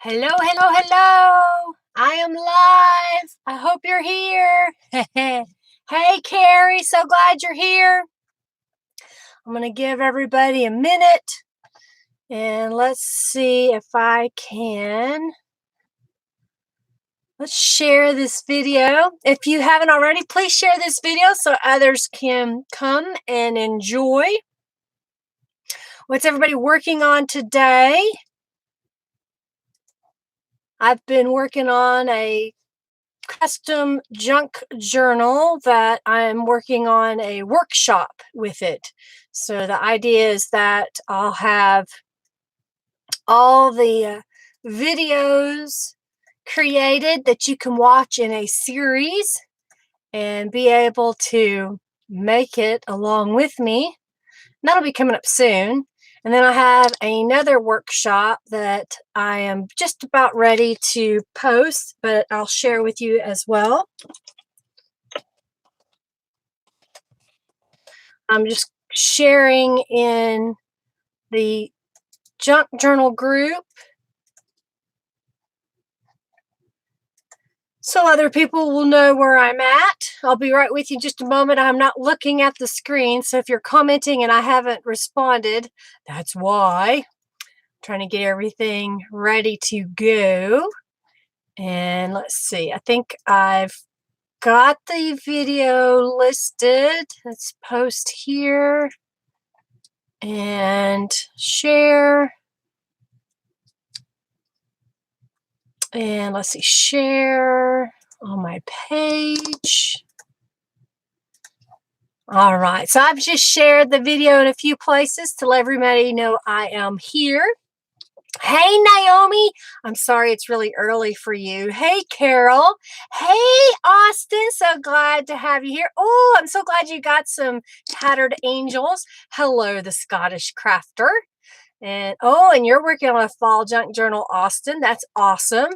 Hello, hello, hello. I am live. I hope you're here. Hey, Carrie, so glad you're here. I'm going to give everybody a minute and let's see if I can. Let's share this video. If you haven't already, please share this video so others can come and enjoy. What's everybody working on today? I've been working on a custom junk journal that I'm working on a workshop with it. So the idea is that I'll have all the videos created that you can watch in a series and be able to make it along with me. And that'll be coming up soon. And then I have another workshop that I am just about ready to post, but I'll share with you as well. I'm just sharing in the junk journal group so other people will know where I'm at. I'll be right with you in just a moment. I'm not looking at the screen, so if you're commenting and I haven't responded, that's why. I'm trying to get everything ready to go. And let's see, I think I've got the video listed. Let's post here and share. And let's see, share on my page. All right, so I've just shared the video in a few places to let everybody know I am here. Hey, Naomi. I'm sorry it's really early for you. Hey, Carol. Hey, Austin. So glad to have you here. Oh, I'm so glad you got some tattered angels. Hello, the Scottish crafter. And you're working on a fall junk journal, Austin. That's awesome.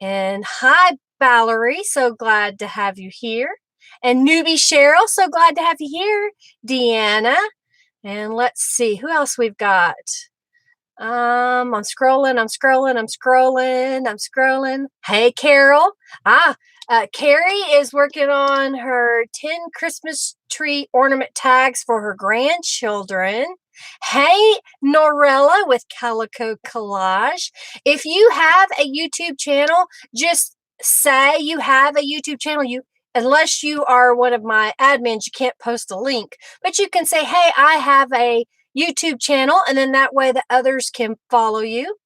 And hi, Valerie. So glad to have you here. And newbie Cheryl. So glad to have you here. Deanna. And let's see who else we've got. I'm scrolling. Hey, Carol. Carrie is working on her 10 Christmas tree ornament tags for her grandchildren. Hey, Norella with Calico Collage. If you have a YouTube channel, just say you have a YouTube channel. Unless you are one of my admins, you can't post a link. But you can say, hey, I have a YouTube channel, and then that way the others can follow you.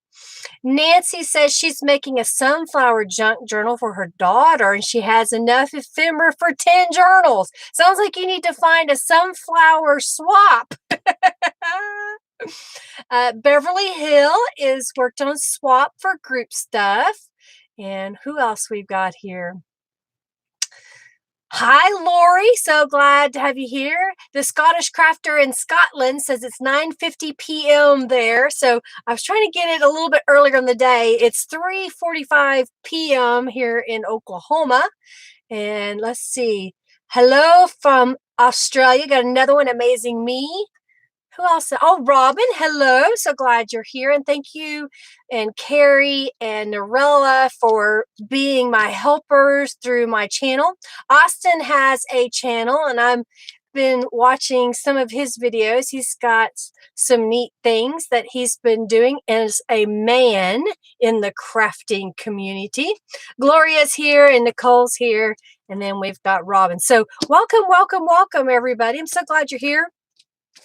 Nancy says she's making a sunflower junk journal for her daughter, and she has enough ephemera for 10 journals. Sounds like you need to find a sunflower swap. Beverly Hill is worked on swap for group stuff. And who else we've got here? Hi, Lori. So glad to have you here. The Scottish crafter in Scotland says it's 9:50 p.m. there. So I was trying to get it a little bit earlier in the day. It's 3:45 p.m. here in Oklahoma. And let's see. Hello from Australia. Got another one, Amazing Me. Who else? Oh, Robin, hello. So glad you're here. And thank you, and Carrie and Norella, for being my helpers through my channel. Austin has a channel, and I've been watching some of his videos. He's got some neat things that he's been doing as a man in the crafting community. Gloria's here, and Nicole's here, and then we've got Robin. So welcome, everybody. I'm so glad you're here.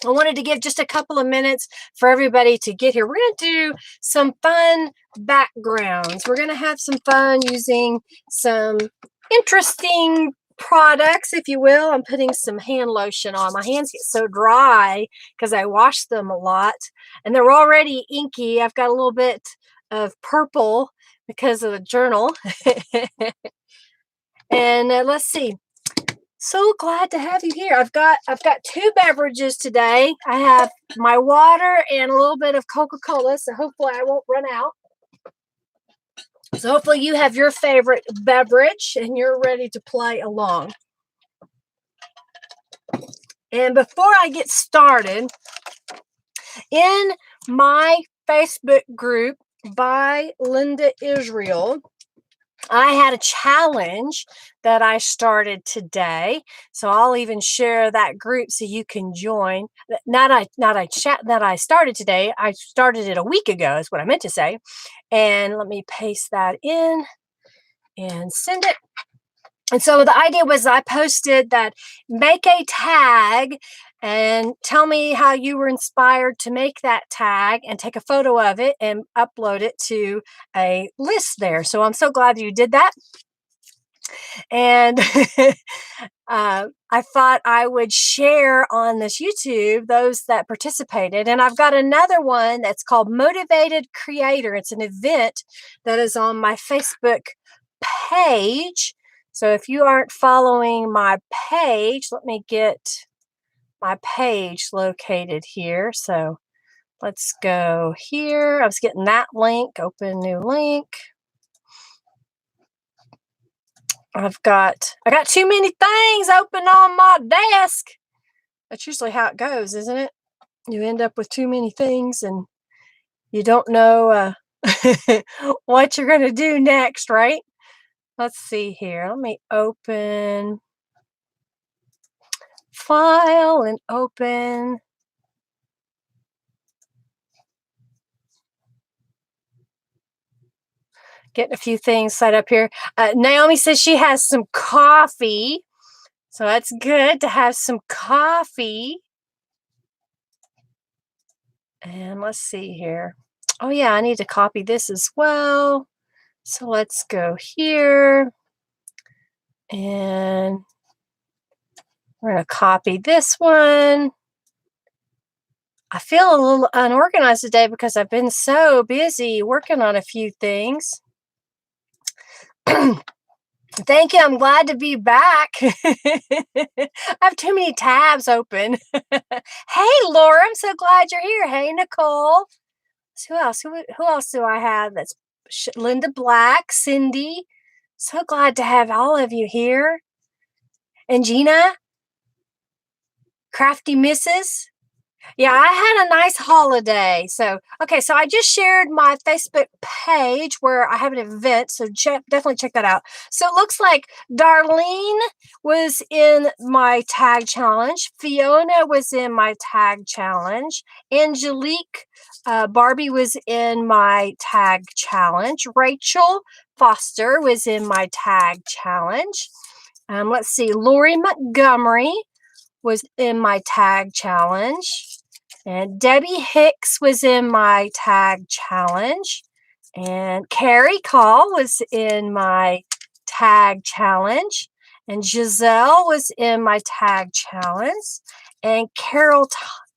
I wanted to give just a couple of minutes for everybody to get here. We're going to do some fun backgrounds. We're going to have some fun using some interesting products, if you will. I'm putting some hand lotion on. My hands get so dry because I wash them a lot, and they're already inky. I've got a little bit of purple because of the journal. And let's see. So glad to have you here. I've got 2 beverages today. I have my water and a little bit of Coca-Cola, so hopefully I won't run out. So hopefully you have your favorite beverage and you're ready to play along. And before I get started, in my Facebook group, by Linda Israel. I had a challenge that I started today, so I'll even share that group so you can join. That I started today. I started it a week ago, is what I meant to say. And let me paste that in and send it. And so the idea was I posted that make a tag and tell me how you were inspired to make that tag and take a photo of it and upload it to a list there. So I'm so glad you did that. And I thought I would share on this YouTube those that participated. And I've got another one that's called Motivated Creator. It's an event that is on my Facebook page. So if you aren't following my page, let me get my page located here. So let's go here. I was getting that link, open new link. I got too many things open on my desk. That's usually how it goes, isn't it? You end up with too many things and you don't know what you're going to do next, right? Let's see here. Let me open File and open. Getting a few things set up here. Naomi says she has some coffee. So that's good to have some coffee. And let's see here. Oh yeah, I need to copy this as well. So let's go here. And we're going to copy this one. I feel a little unorganized today because I've been so busy working on a few things. Thank you. I'm glad to be back. I have too many tabs open. Hey, Laura, I'm so glad you're here. Hey, Nicole. Who else? Who else do I have? That's Linda Black, Cindy. So glad to have all of you here. And Gina, Crafty Mrs. Yeah, I had a nice holiday. So I just shared my Facebook page where I have an event. So definitely check that out. So it looks like Darlene was in my tag challenge. Fiona was in my tag challenge. Angelique Barbie was in my tag challenge. Rachel Foster was in my tag challenge. Let's see. Lori Montgomery was in my tag challenge. And Debbie Hicks was in my tag challenge. And Carrie Call was in my tag challenge. And Giselle was in my tag challenge. And Carol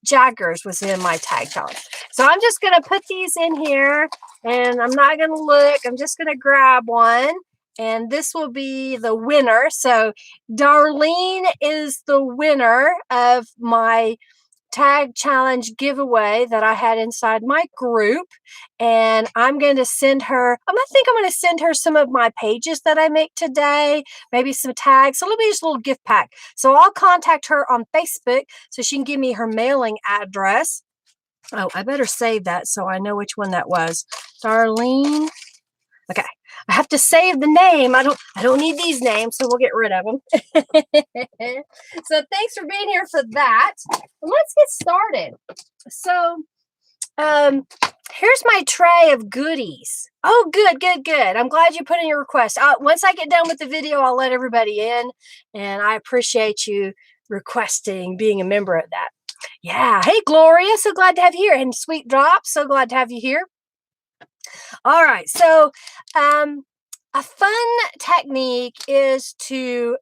Jaggers was in my tag challenge. So I'm just going to put these in here. And I'm not going to look. I'm just going to grab one. And this will be the winner. So Darlene is the winner of my tag challenge giveaway that I had inside my group. And I'm going to send her, I'm going to send her some of my pages that I make today, maybe some tags. So it'll be just a little gift pack. So I'll contact her on Facebook so she can give me her mailing address. Oh, I better save that so I know which one that was. Darlene. Okay. I have to save the name. I don't need these names, so we'll get rid of them. So thanks for being here for that. Let's get started. So here's my tray of goodies. Oh, good. I'm glad you put in your request. Once I get done with the video, I'll let everybody in, and I appreciate you requesting being a member of that. Yeah. Hey, Gloria. So glad to have you here. And Sweet Drop. So glad to have you here. All right, so a fun technique is to,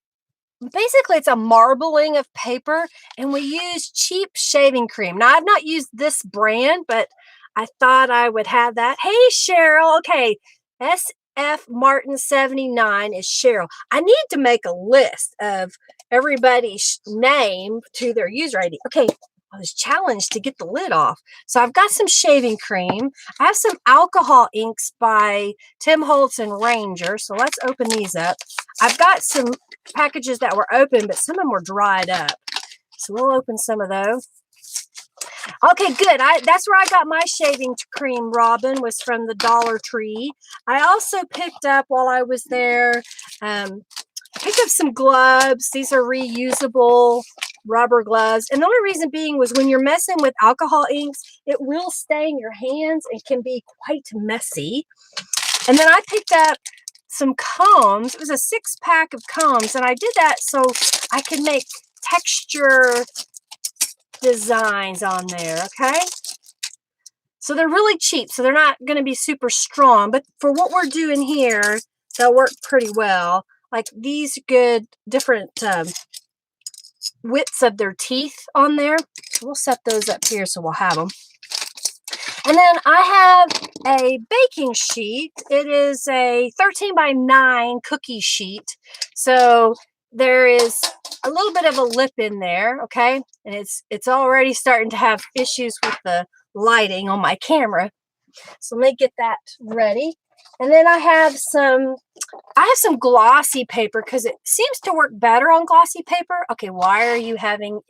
basically it's a marbling of paper, and we use cheap shaving cream. Now, I've not used this brand, but I thought I would have that. Hey, Cheryl. Okay, SF Martin 79 is Cheryl. I need to make a list of everybody's name to their user ID. Okay. I was challenged to get the lid off. So I've got some shaving cream. I have some alcohol inks by Tim Holtz and Ranger. So let's open these up. I've got some packages that were open, but some of them were dried up. So we'll open some of those. Okay, good. That's where I got my shaving cream, Robin, was from the Dollar Tree. I also picked up while I was there, I picked up some gloves. These are reusable rubber gloves. And the only reason being was when you're messing with alcohol inks, it will stain your hands and can be quite messy. And then I picked up some combs. It was a 6-pack of combs, and I did that so I could make texture designs on there, okay? So they're really cheap, so they're not going to be super strong, but for what we're doing here, they'll work pretty well. Like these good different widths of their teeth on there. So we'll set those up here so we'll have them. And then I have a baking sheet. It is a 13 by 9 cookie sheet. So there is a little bit of a lip in there, okay? And it's already starting to have issues with the lighting on my camera. So let me get that ready. And then I have some glossy paper because it seems to work better on glossy paper. Okay, why are you having,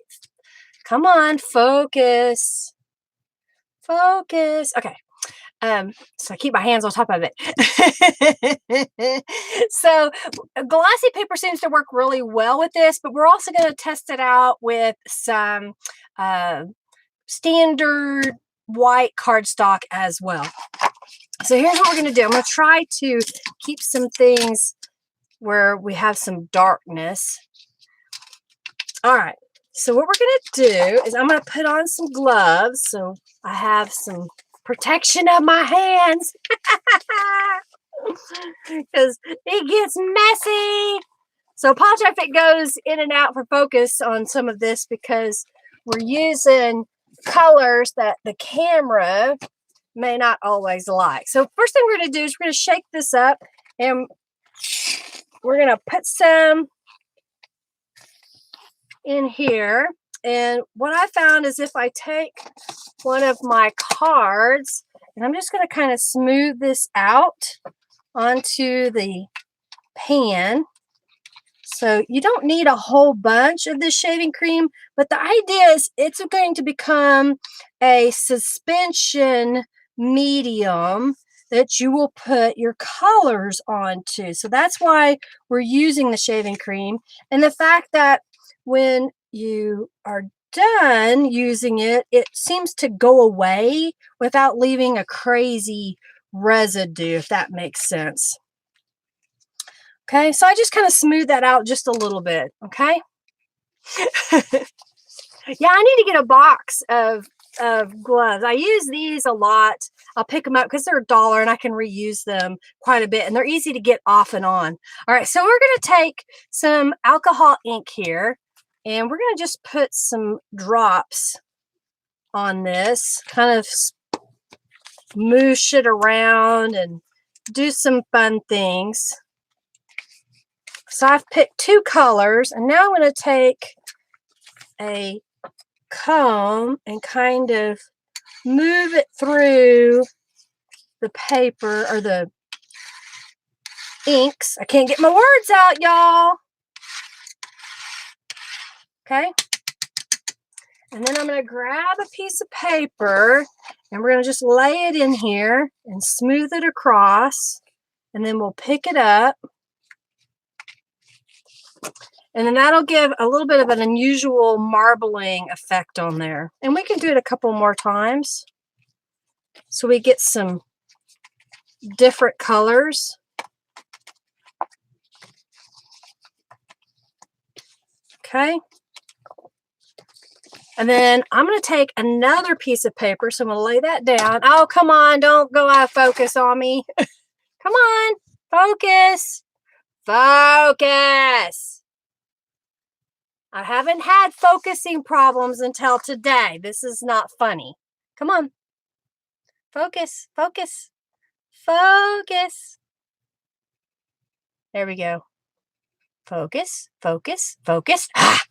come on, focus. Focus. Okay. So I keep my hands on top of it. So glossy paper seems to work really well with this, but we're also going to test it out with some standard white cardstock as well. So here's what we're going to do. I'm going to try to keep some things where we have some darkness. All right. So what we're going to do is I'm going to put on some gloves so I have some protection of my hands because it gets messy. So apologize if it goes in and out for focus on some of this because we're using colors that the camera may not always like. So first thing we're going to do is we're going to shake this up and we're going to put some in here. And what I found is if I take one of my cards and I'm just going to kind of smooth this out onto the pan. So you don't need a whole bunch of this shaving cream, but the idea is it's going to become a suspension medium that you will put your colors onto. So that's why we're using the shaving cream. And the fact that when you are done using it, it seems to go away without leaving a crazy residue, if that makes sense. Okay, so I just kind of smooth that out just a little bit, okay? Yeah, I need to get a box of gloves. I use these a lot. I'll pick them up because they're $1 and I can reuse them quite a bit and they're easy to get off and on. All right, so we're going to take some alcohol ink here and we're going to just put some drops on this, kind of moosh it around and do some fun things. So I've picked 2 colors and now I'm going to take a comb and kind of move it through the paper or the inks. I can't get my words out, y'all. Okay. And then I'm going to grab a piece of paper and we're going to just lay it in here and smooth it across. And then we'll pick it up. And then that'll give a little bit of an unusual marbling effect on there. And we can do it a couple more times so we get some different colors. Okay. And then I'm going to take another piece of paper. So I'm going to lay that down. Oh, come on. Don't go out of focus on me. Come on. Focus. Focus. I haven't had focusing problems until today. This is not funny. Come on. Focus. Focus. Focus. There we go. Focus. Focus. Focus. Ah!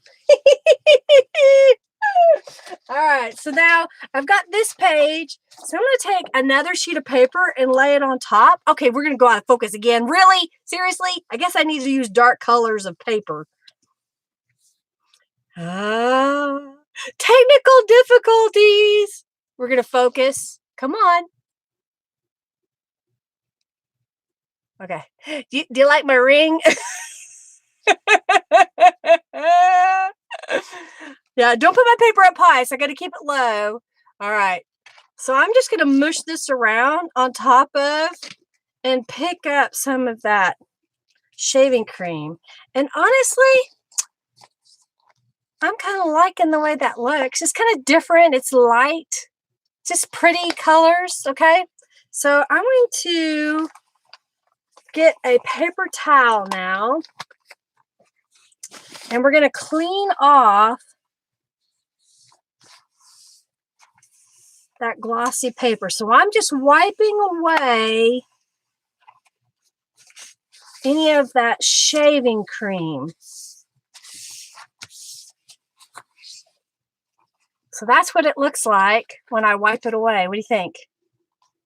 All right, so now I've got this page. So I'm going to take another sheet of paper and lay it on top. Okay, we're going to go out of focus again. Really? Seriously? I guess I need to use dark colors of paper. Technical difficulties. We're going to focus. Come on. Okay. Do you like my ring? Yeah, don't put my paper up high, so I got to keep it low. All right. So I'm just going to mush this around on top of and pick up some of that shaving cream. And honestly, I'm kind of liking the way that looks. It's kind of different. It's light, just pretty colors. Okay. So I'm going to get a paper towel now, and we're going to clean off that glossy paper. So I'm just wiping away any of that shaving cream. So that's what it looks like when I wipe it away. What do you think?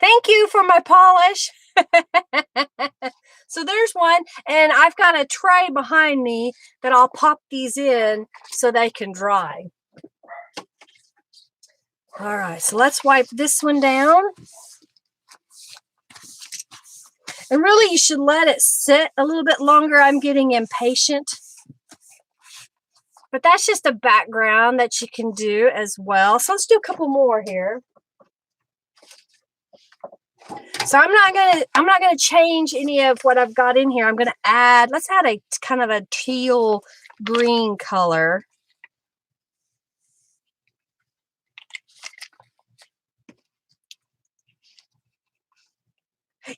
Thank you for my polish. So there's one, and I've got a tray behind me that I'll pop these in so they can dry. All right, so let's wipe this one down. And really, you should let it sit a little bit longer. I'm getting impatient. But that's just a background that you can do as well. So let's do a couple more here. So I'm not gonna change any of what I've got in here. I'm gonna add, let's add a kind of a teal green color.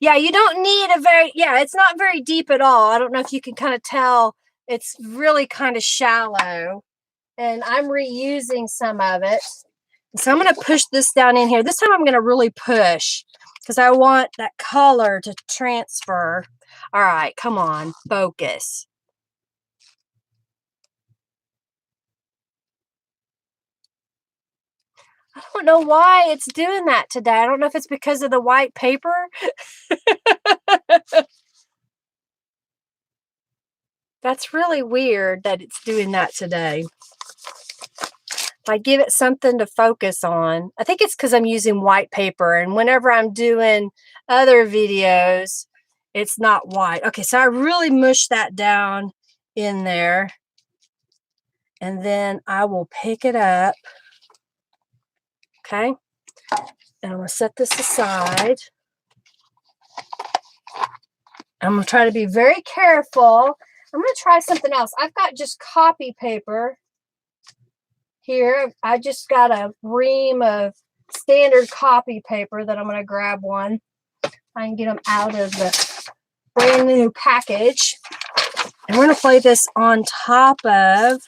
Yeah, you don't need a very, it's not very deep at all. I don't know if you can kind of tell. It's really kind of shallow. And I'm reusing some of it. So I'm going to push this down in here. This time I'm going to really push because I want that color to transfer. All right, come on, focus. I don't know why it's doing that today. I don't know if it's because of the white paper. That's really weird that it's doing that today. If I give it something to focus on, I think it's because I'm using white paper, and whenever I'm doing other videos, it's not white. Okay, so I really mush that down in there, and then I will pick it up. Okay, and I'm going to set this aside. I'm going to try to be very careful. I'm going to try something else. I've got just copy paper here. I just got a ream of standard copy paper that I'm going to grab one. I can get them out of the brand new package. And we're going to play this on top of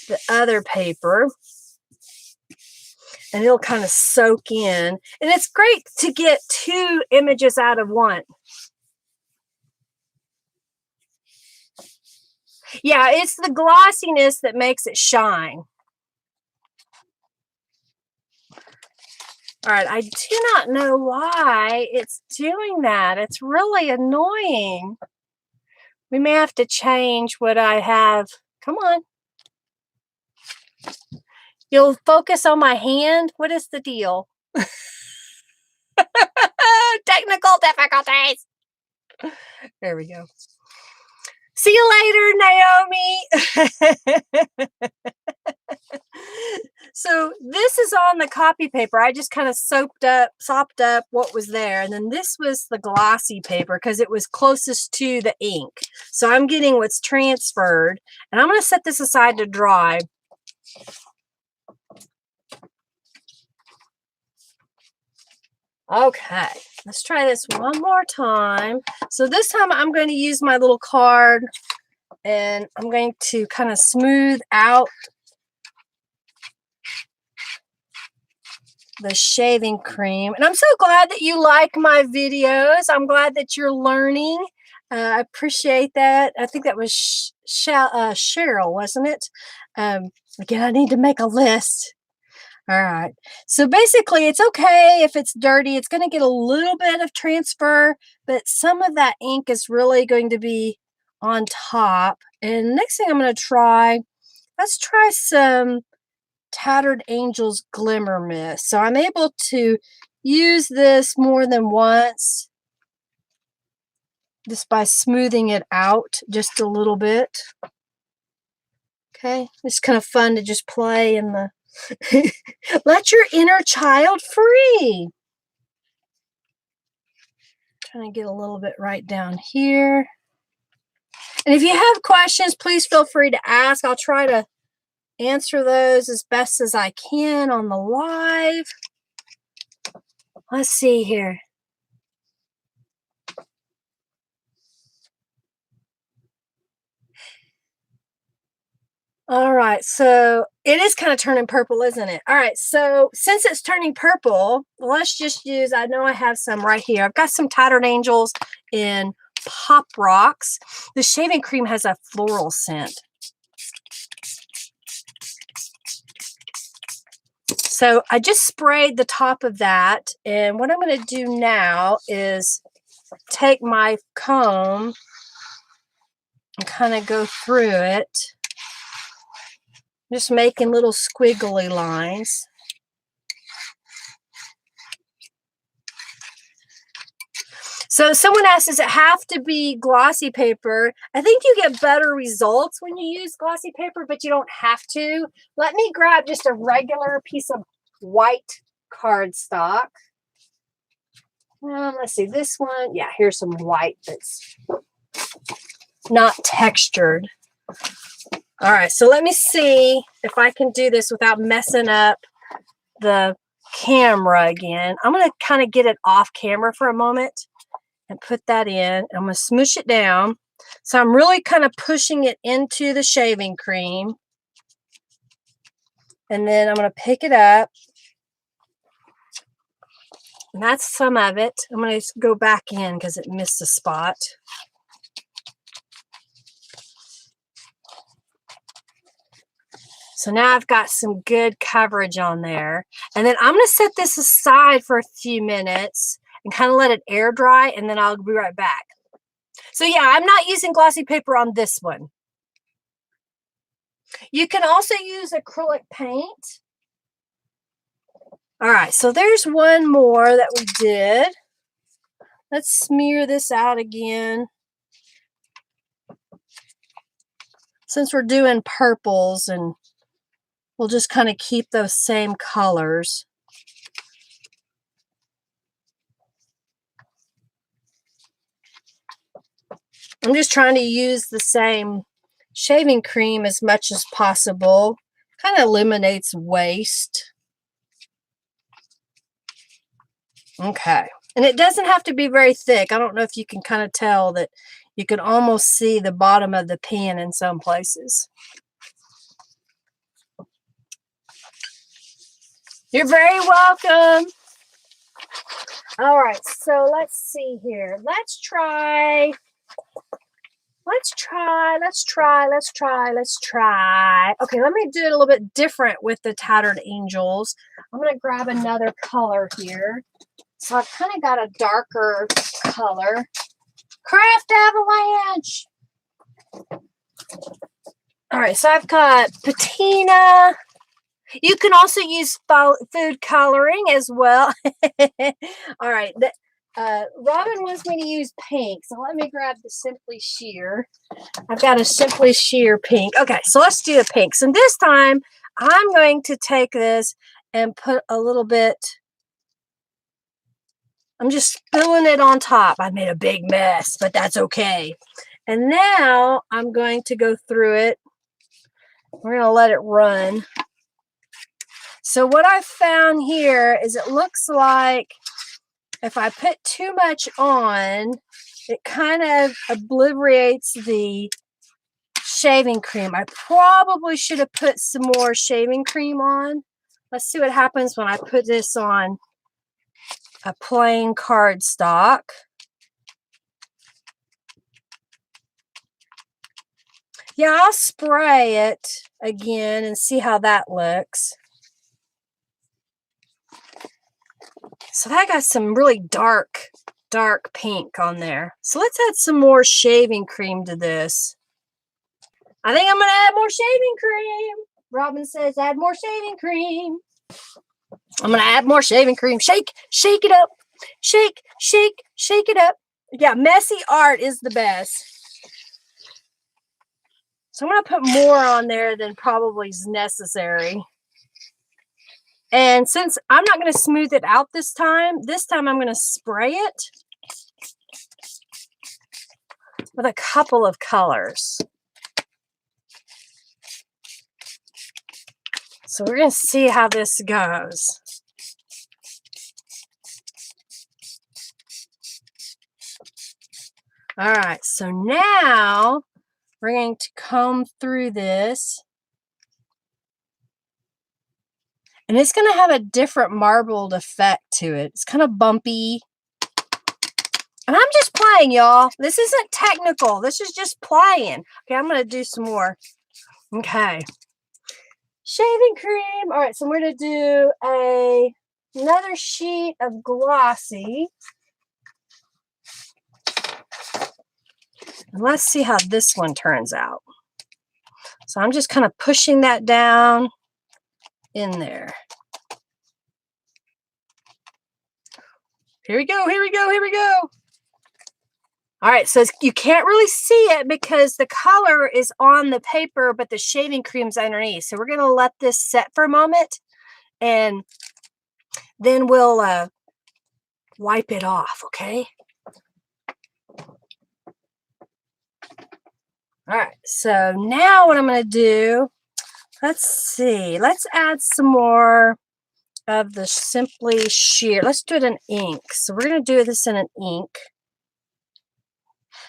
the other paper. And it'll kind of soak in. And it's great to get two images out of one. Yeah, it's the glossiness that makes it shine. All right, I do not know why it's doing that. It's really annoying. We may have to change what I have. Come on. You'll focus on my hand? What is the deal? Technical difficulties. There we go. See you later, Naomi. So this is on the copy paper. I just kind of sopped up what was there. And then this was the glossy paper because it was closest to the ink. So I'm getting what's transferred. And I'm going to set this aside to dry. Okay, let's try this one more time. So this time I'm going to use my little card, and I'm going to kind of smooth out the shaving cream. And I'm so glad that you like my videos. I'm glad that you're learning. I appreciate that. I think that was Cheryl, wasn't it? Again, I need to make a list. All right. So basically, it's okay if it's dirty. It's going to get a little bit of transfer, but some of that ink is really going to be on top. And next thing I'm going to try, let's try some Tattered Angels Glimmer Mist. So I'm able to use this more than once just by smoothing it out just a little bit. Okay, it's kind of fun to just play in the let your inner child free. Trying to get a little bit right down here. And if you have questions, please feel free to ask. I'll try to answer those as best as I can on the live. Let's see here. All right, so it is kind of turning purple, isn't it? All right, so since it's turning purple, let's just use, I know I have some right here. I've got some Tattered Angels in Pop Rocks. The shaving cream has a floral scent. So I just sprayed the top of that, and what I'm going to do now is take my comb and kind of go through it. Just making little squiggly lines. So someone asked, does it have to be glossy paper? I think you get better results when you use glossy paper, but you don't have to. Let me grab just a regular piece of white cardstock. Let's see, this one. Yeah, here's some white that's not textured. All right, so let me see if I can do this without messing up the camera again. I'm going to kind of get it off camera for a moment and put that in. I'm going to smoosh it down. So I'm really kind of pushing it into the shaving cream. And then I'm going to pick it up. And that's some of it. I'm going to go back in because it missed a spot. So now I've got some good coverage on there. And then I'm going to set this aside for a few minutes and kind of let it air dry, and then I'll be right back. So yeah, I'm not using glossy paper on this one. You can also use acrylic paint. All right, so there's one more that we did. Let's smear this out again. Since we're doing purples, and we'll just kind of keep those same colors. I'm just trying to use the same shaving cream as much as possible. Kind of eliminates waste. Okay. And it doesn't have to be very thick. I don't know if you can kind of tell that you can almost see the bottom of the pen in some places. You're very welcome. All right, so let's see here. Let's try. Okay, let me do it a little bit different with the Tattered Angels. I'm going to grab another color here. So I've kind of got a darker color. Craft Avalanche. All right, so I've got patina. You can also use food coloring as well. All right. Robin wants me to use pink, so let me grab the Simply Sheer. I've got a Simply Sheer pink. Okay, so let's do the pinks. And this time, I'm going to take this and put a little bit. I'm just spilling it on top. I made a big mess, but that's okay. And now I'm going to go through it. We're going to let it run. So what I found here is it looks like if I put too much on, it kind of obliterates the shaving cream. I probably should have put some more shaving cream on. Let's see what happens when I put this on a plain cardstock. Yeah, I'll spray it again and see how that looks. So that got some really dark pink on there. So let's add some more shaving cream to this. I think I'm going to add more shaving cream. Robin says, add more shaving cream. I'm going to add more shaving cream. Shake it up. Shake it up. Yeah, messy art is the best. So I'm going to put more on there than probably is necessary. And since I'm not going to smooth it out this time I'm going to spray it with a couple of colors. So we're going to see how this goes. All right, so now we're going to comb through this. And it's going to have a different marbled effect to it. It's kind of bumpy. And I'm just playing, y'all. This isn't technical. This is just playing. Okay, I'm going to do some more. Okay. Shaving cream. All right, so we're going to do another sheet of glossy. And let's see how this one turns out. So I'm just kind of pushing that down in there. Here we go, here we go, here we go. All right, so you can't really see it because the color is on the paper, but the shaving cream's underneath. So we're going to let this set for a moment, and then we'll wipe it off, okay? All right, so now what I'm going to do, let's see. Let's add some more of the Simply Sheer. Let's do it in ink. So we're going to do this in an ink.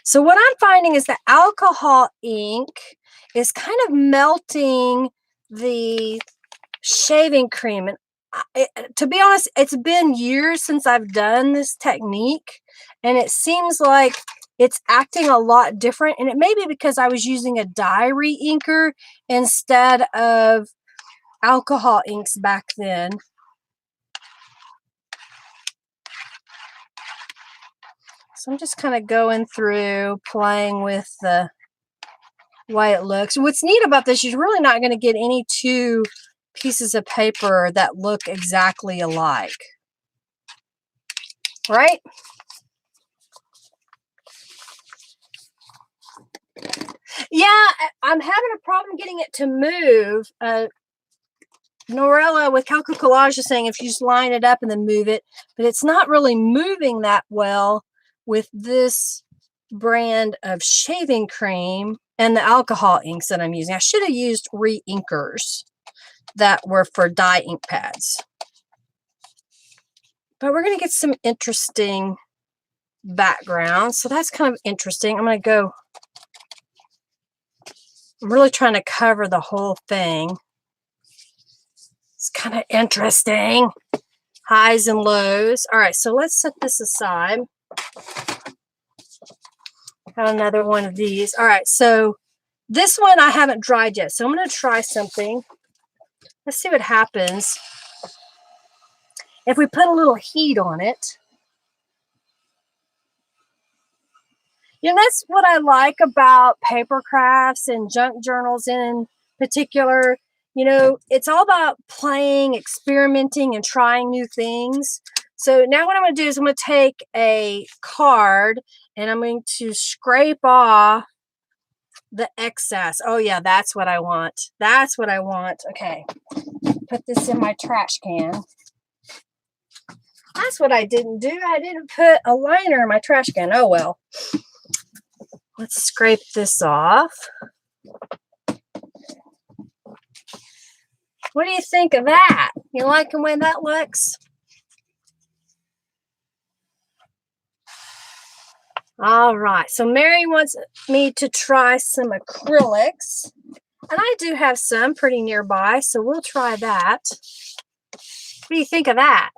So what I'm finding is the alcohol ink is kind of melting the shaving cream. And to be honest, it's been years since I've done this technique, and it seems like it's acting a lot different. And it may be because I was using a dye re-inker instead of alcohol inks back then. So I'm just kind of going through, playing with the way it looks. What's neat about this, you're really not going to get any two pieces of paper that look exactly alike. Right? Yeah, I'm having a problem getting it to move. Norella with Calco Collage is saying if you just line it up and then move it, but it's not really moving that well with this brand of shaving cream and the alcohol inks that I'm using. I should have used re-inkers that were for dye ink pads. But we're going to get some interesting background. So that's kind of interesting. I'm really trying to cover the whole thing. It's kind of interesting. Highs and lows. All right, so let's set this aside. Got another one of these. All right, so this one I haven't dried yet, so I'm going to try something. Let's see what happens if we put a little heat on it. You know, that's what I like about paper crafts and junk journals in particular. You know, it's all about playing, experimenting, and trying new things. So now what I'm going to do is I'm going to take a card and I'm going to scrape off the excess. Oh yeah, that's what I want. That's what I want. Okay, put this in my trash can. That's what I didn't do. I didn't put a liner in my trash can. Oh well. Let's scrape this off. What do you think of that? You like the way that looks? All right, so Mary wants me to try some acrylics, and I do have some pretty nearby, so we'll try that. What do you think of that?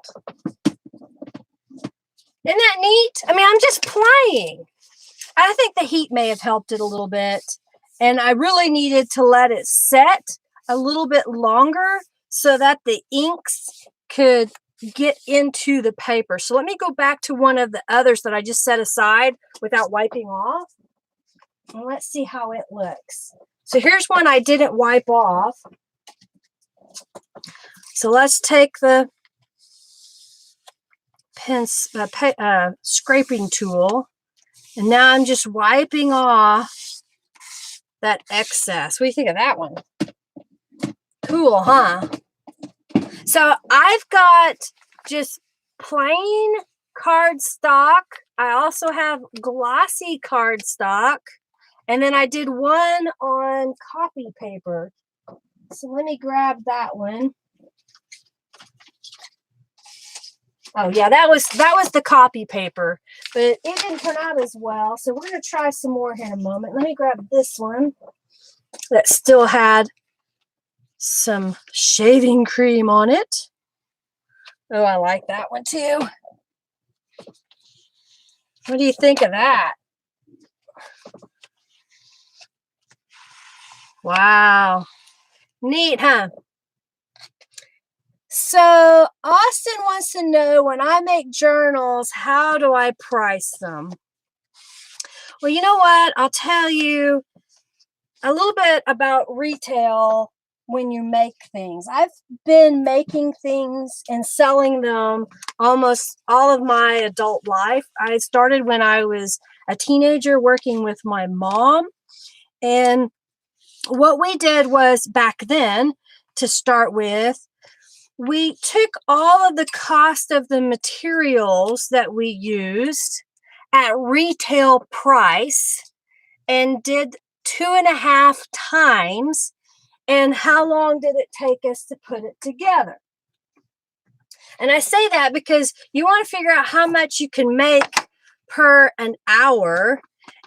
Isn't that neat? I mean, I'm just playing. I think the heat may have helped it a little bit, and I really needed to let it set a little bit longer so that the inks could get into the paper. So let me go back to one of the others that I just set aside without wiping off, and let's see how it looks. So here's one I didn't wipe off. So let's take the scraping tool, and now I'm just wiping off that excess. What do you think of that one? Cool, huh? So I've got just plain cardstock. I also have glossy cardstock, and then I did one on copy paper. So let me grab that one. Oh yeah, that was the copy paper, but it didn't turn out as well. So we're gonna try some more here in a moment. Let me grab this one that still had some shaving cream on it. Oh, I like that one too. What do you think of that? Wow. Neat, huh? So Austin wants to know, when I make journals, how do I price them? Well, you know what? I'll tell you a little bit about retail when you make things. I've been making things and selling them almost all of my adult life. I started when I was a teenager working with my mom. And what we did was, back then, to start with, we took all of the cost of the materials that we used at retail price and did 2.5 times. And how long did it take us to put it together? And I say that because you want to figure out how much you can make per an hour.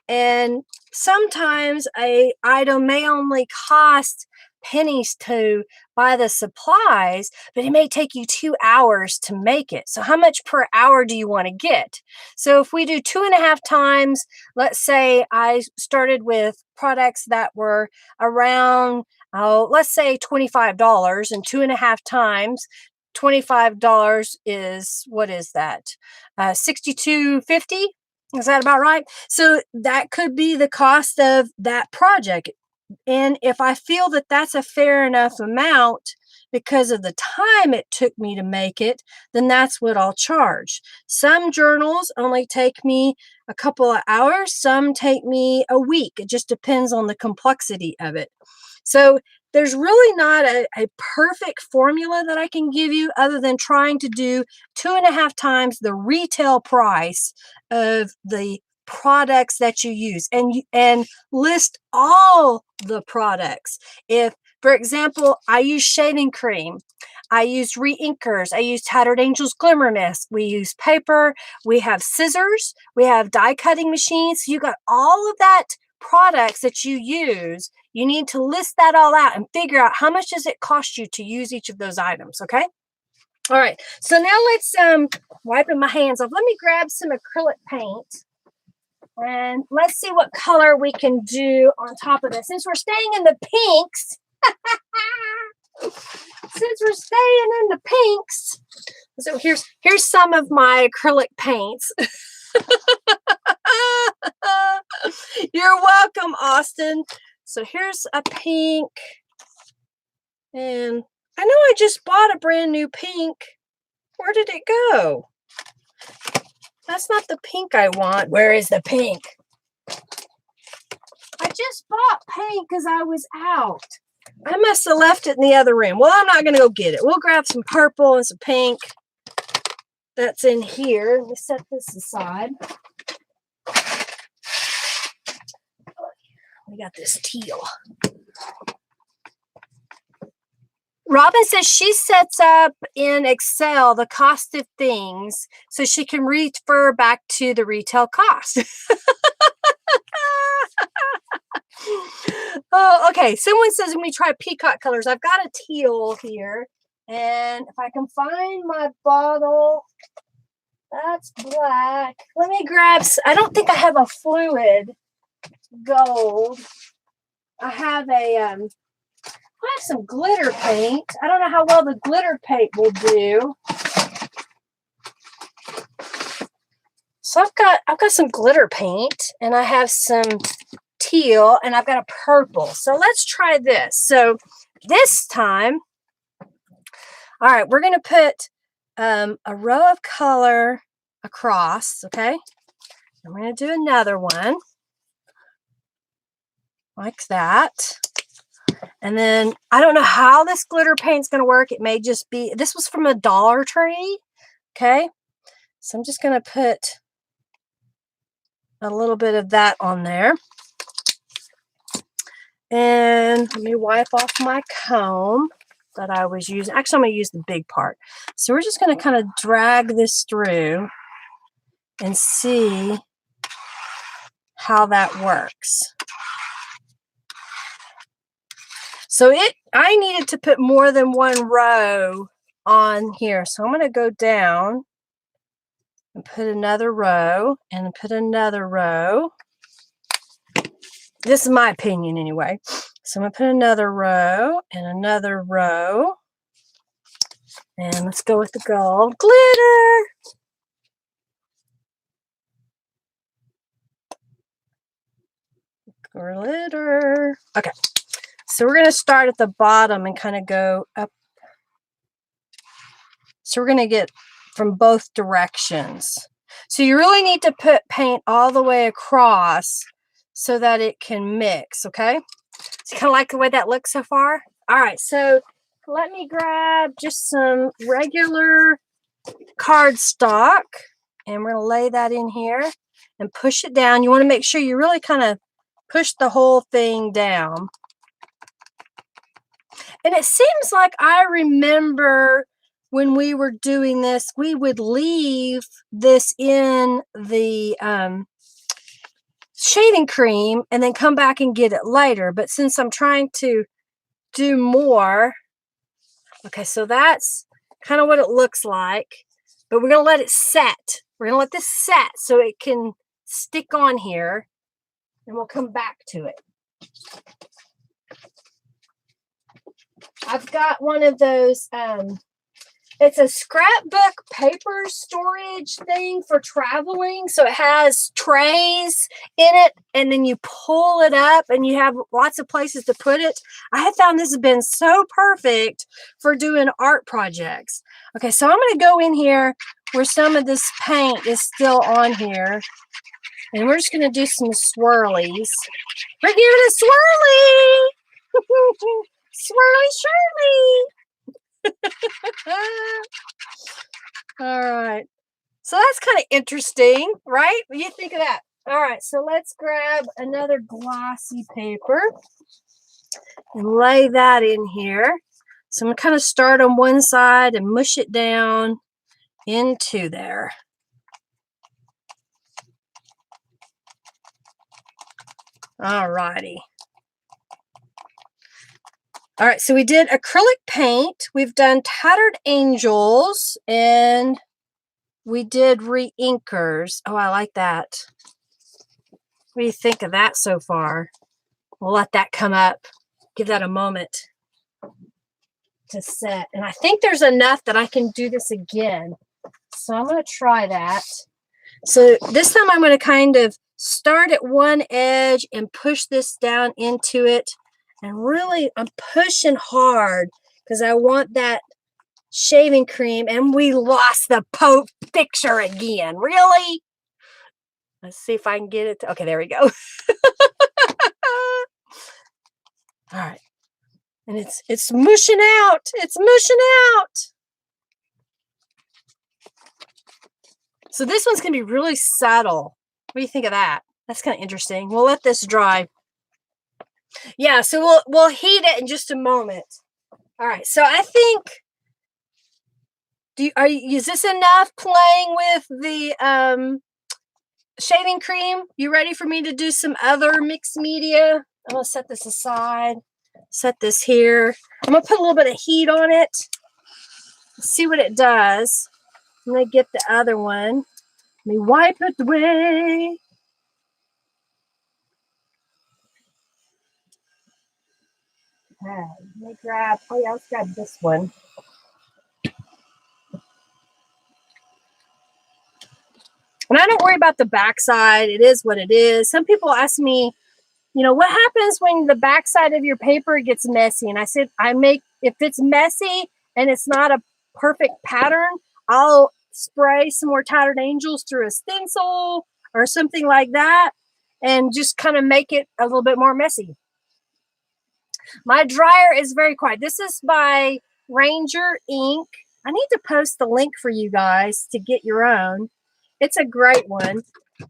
And sometimes a item may only cost pennies to buy the supplies, but it may take you 2 hours to make it. So how much per hour do you want to get? So if we do 2.5 times, let's say I started with products that were around, let's say $25, and 2.5 times, $25 is, what is that? $62.50. Is that about right? So that could be the cost of that project. And if I feel that that's a fair enough amount because of the time it took me to make it, then that's what I'll charge. Some journals only take me a couple of hours. Some take me a week. It just depends on the complexity of it. So there's really not a perfect formula that I can give you, other than trying to do 2.5 times the retail price of the products that you use, and list all the products. If, for example, I use shaving cream, I use reinkers, I use Tattered Angels Glimmer Mist, we use paper, we have scissors, we have die cutting machines. You got all of that products that you use. You need to list that all out and figure out how much does it cost you to use each of those items. Okay. All right. So now let's wiping my hands off. Let me grab some acrylic paint. And let's see what color we can do on top of this. Since we're staying in the pinks, so here's some of my acrylic paints. You're welcome, Austin. So here's a pink. And I know I just bought a brand new pink. Where did it go? That's not the pink I want. Where is the pink? I just bought pink because I was out. I must have left it in the other room. Well, I'm not going to go get it. We'll grab some purple and some pink that's in here. Let me set this aside. We got this teal. Robin says she sets up in Excel the cost of things so she can refer back to the retail cost. Oh, okay. Someone says when we try peacock colors, I've got a teal here. And if I can find my bottle, that's black. Let me grab, I don't think I have a fluid gold. I have some glitter paint. I don't know how well the glitter paint will do. So I've got some glitter paint, and I have some teal, and I've got a purple. So let's try this. So this time All right, we're going to put a row of color across, okay? I'm going to do another one like that. And then I don't know how this glitter paint's going to work. It may just be, this was from a Dollar Tree, okay? So I'm just going to put a little bit of that on there. And let me wipe off my comb that I was using. Actually, I'm going to use the big part. So we're just going to kind of drag this through and see how that works. So I needed to put more than one row on here. So I'm going to go down and put another row and put another row. This is my opinion anyway. So I'm going to put another row and another row. And let's go with the gold glitter. Glitter. Okay. So we're going to start at the bottom and kind of go up. So we're going to get from both directions. So you really need to put paint all the way across so that it can mix, okay? So you kind of like the way that looks so far? All right, so let me grab just some regular cardstock, and we're going to lay that in here and push it down. You want to make sure you really kind of push the whole thing down. And it seems like I remember when we were doing this, we would leave this in the shaving cream and then come back and get it later. But since I'm trying to do more, okay, so that's kind of what it looks like. But we're going to let it set. We're going to let this set so it can stick on here, and we'll come back to it. I've got one of those, it's a scrapbook paper storage thing for traveling. So it has trays in it, and then you pull it up and you have lots of places to put it. I have found this has been so perfect for doing art projects. Okay, so I'm going to go in here where some of this paint is still on here, and we're just going to do some swirlies. We're giving it a swirly. Swirly Shirley. All right. So that's kind of interesting, right? What do you think of that? All right. So let's grab another glossy paper and lay that in here. So I'm going to kind of start on one side and mush it down into there. All righty. All right, so we did acrylic paint. We've done tattered angels, and we did re-inkers. Oh, I like that. What do you think of that so far? We'll let that come up. Give that a moment to set. And I think there's enough that I can do this again. So I'm going to try that. So this time I'm going to kind of start at one edge and push this down into it. And really, I'm pushing hard because I want that shaving cream. And we lost the Pope picture again. Really? Let's see if I can get it. Okay, there we go. All right. And it's mushing out. It's mushing out. So this one's going to be really subtle. What do you think of that? That's kind of interesting. We'll let this dry. Yeah, so we'll heat it in just a moment. All right, so I think, is this enough playing with the shaving cream? You ready for me to do some other mixed media? I'm going to set this aside, set this here. I'm going to put a little bit of heat on it, see what it does. I'm going to get the other one. Let me wipe it away. Okay, let me grab, oh yeah, let's grab this one. And I don't worry about the backside. It is what it is. Some people ask me, you know, what happens when the backside of your paper gets messy? And I said, if it's messy and it's not a perfect pattern, I'll spray some more Tattered Angels through a stencil or something like that and just kind of make it a little bit more messy. My dryer is very quiet. This is by Ranger ink. I need to post the link for you guys to get your own. It's a great one. And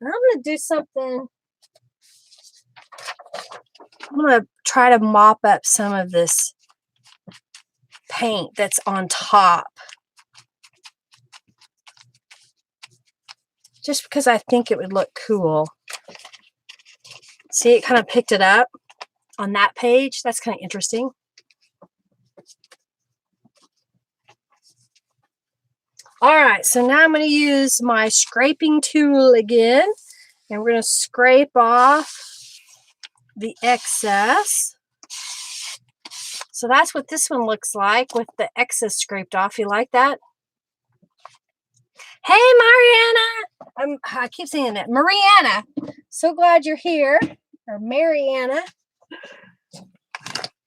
I'm going to do something. I'm going to try to mop up some of this paint that's on top. Just because I think it would look cool. See, it kind of picked it up on that page. That's kind of interesting. All right, so now I'm going to use my scraping tool again, and we're going to scrape off the excess. So that's what this one looks like with the excess scraped off. You like that? Hey, Mariana. I keep saying that. Mariana. So glad you're here. Or Mariana.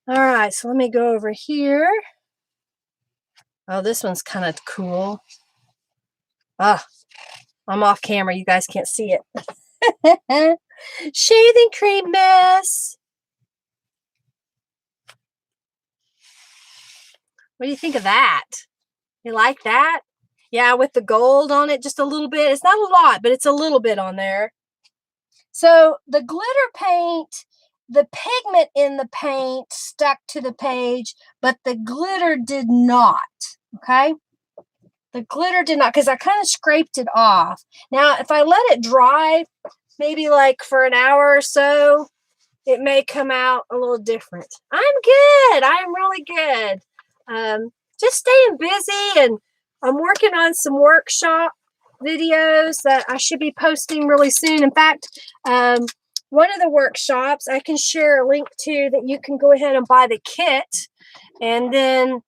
All right, so let me go over here. Oh, this one's kind of cool. Ah, I'm off camera. You guys can't see it. Shaving cream mess. What do you think of that? You like that? Yeah, with the gold on it just a little bit. It's not a lot, but it's a little bit on there. So the glitter paint, the pigment in the paint stuck to the page, but the glitter did not, okay? The glitter did not, because I kind of scraped it off. Now, if I let it dry, maybe like for an hour or so, it may come out a little different. I'm good. I'm really good. Just staying busy, and I'm working on some workshop videos that I should be posting really soon. In fact, one of the workshops I can share a link to that you can go ahead and buy the kit, and then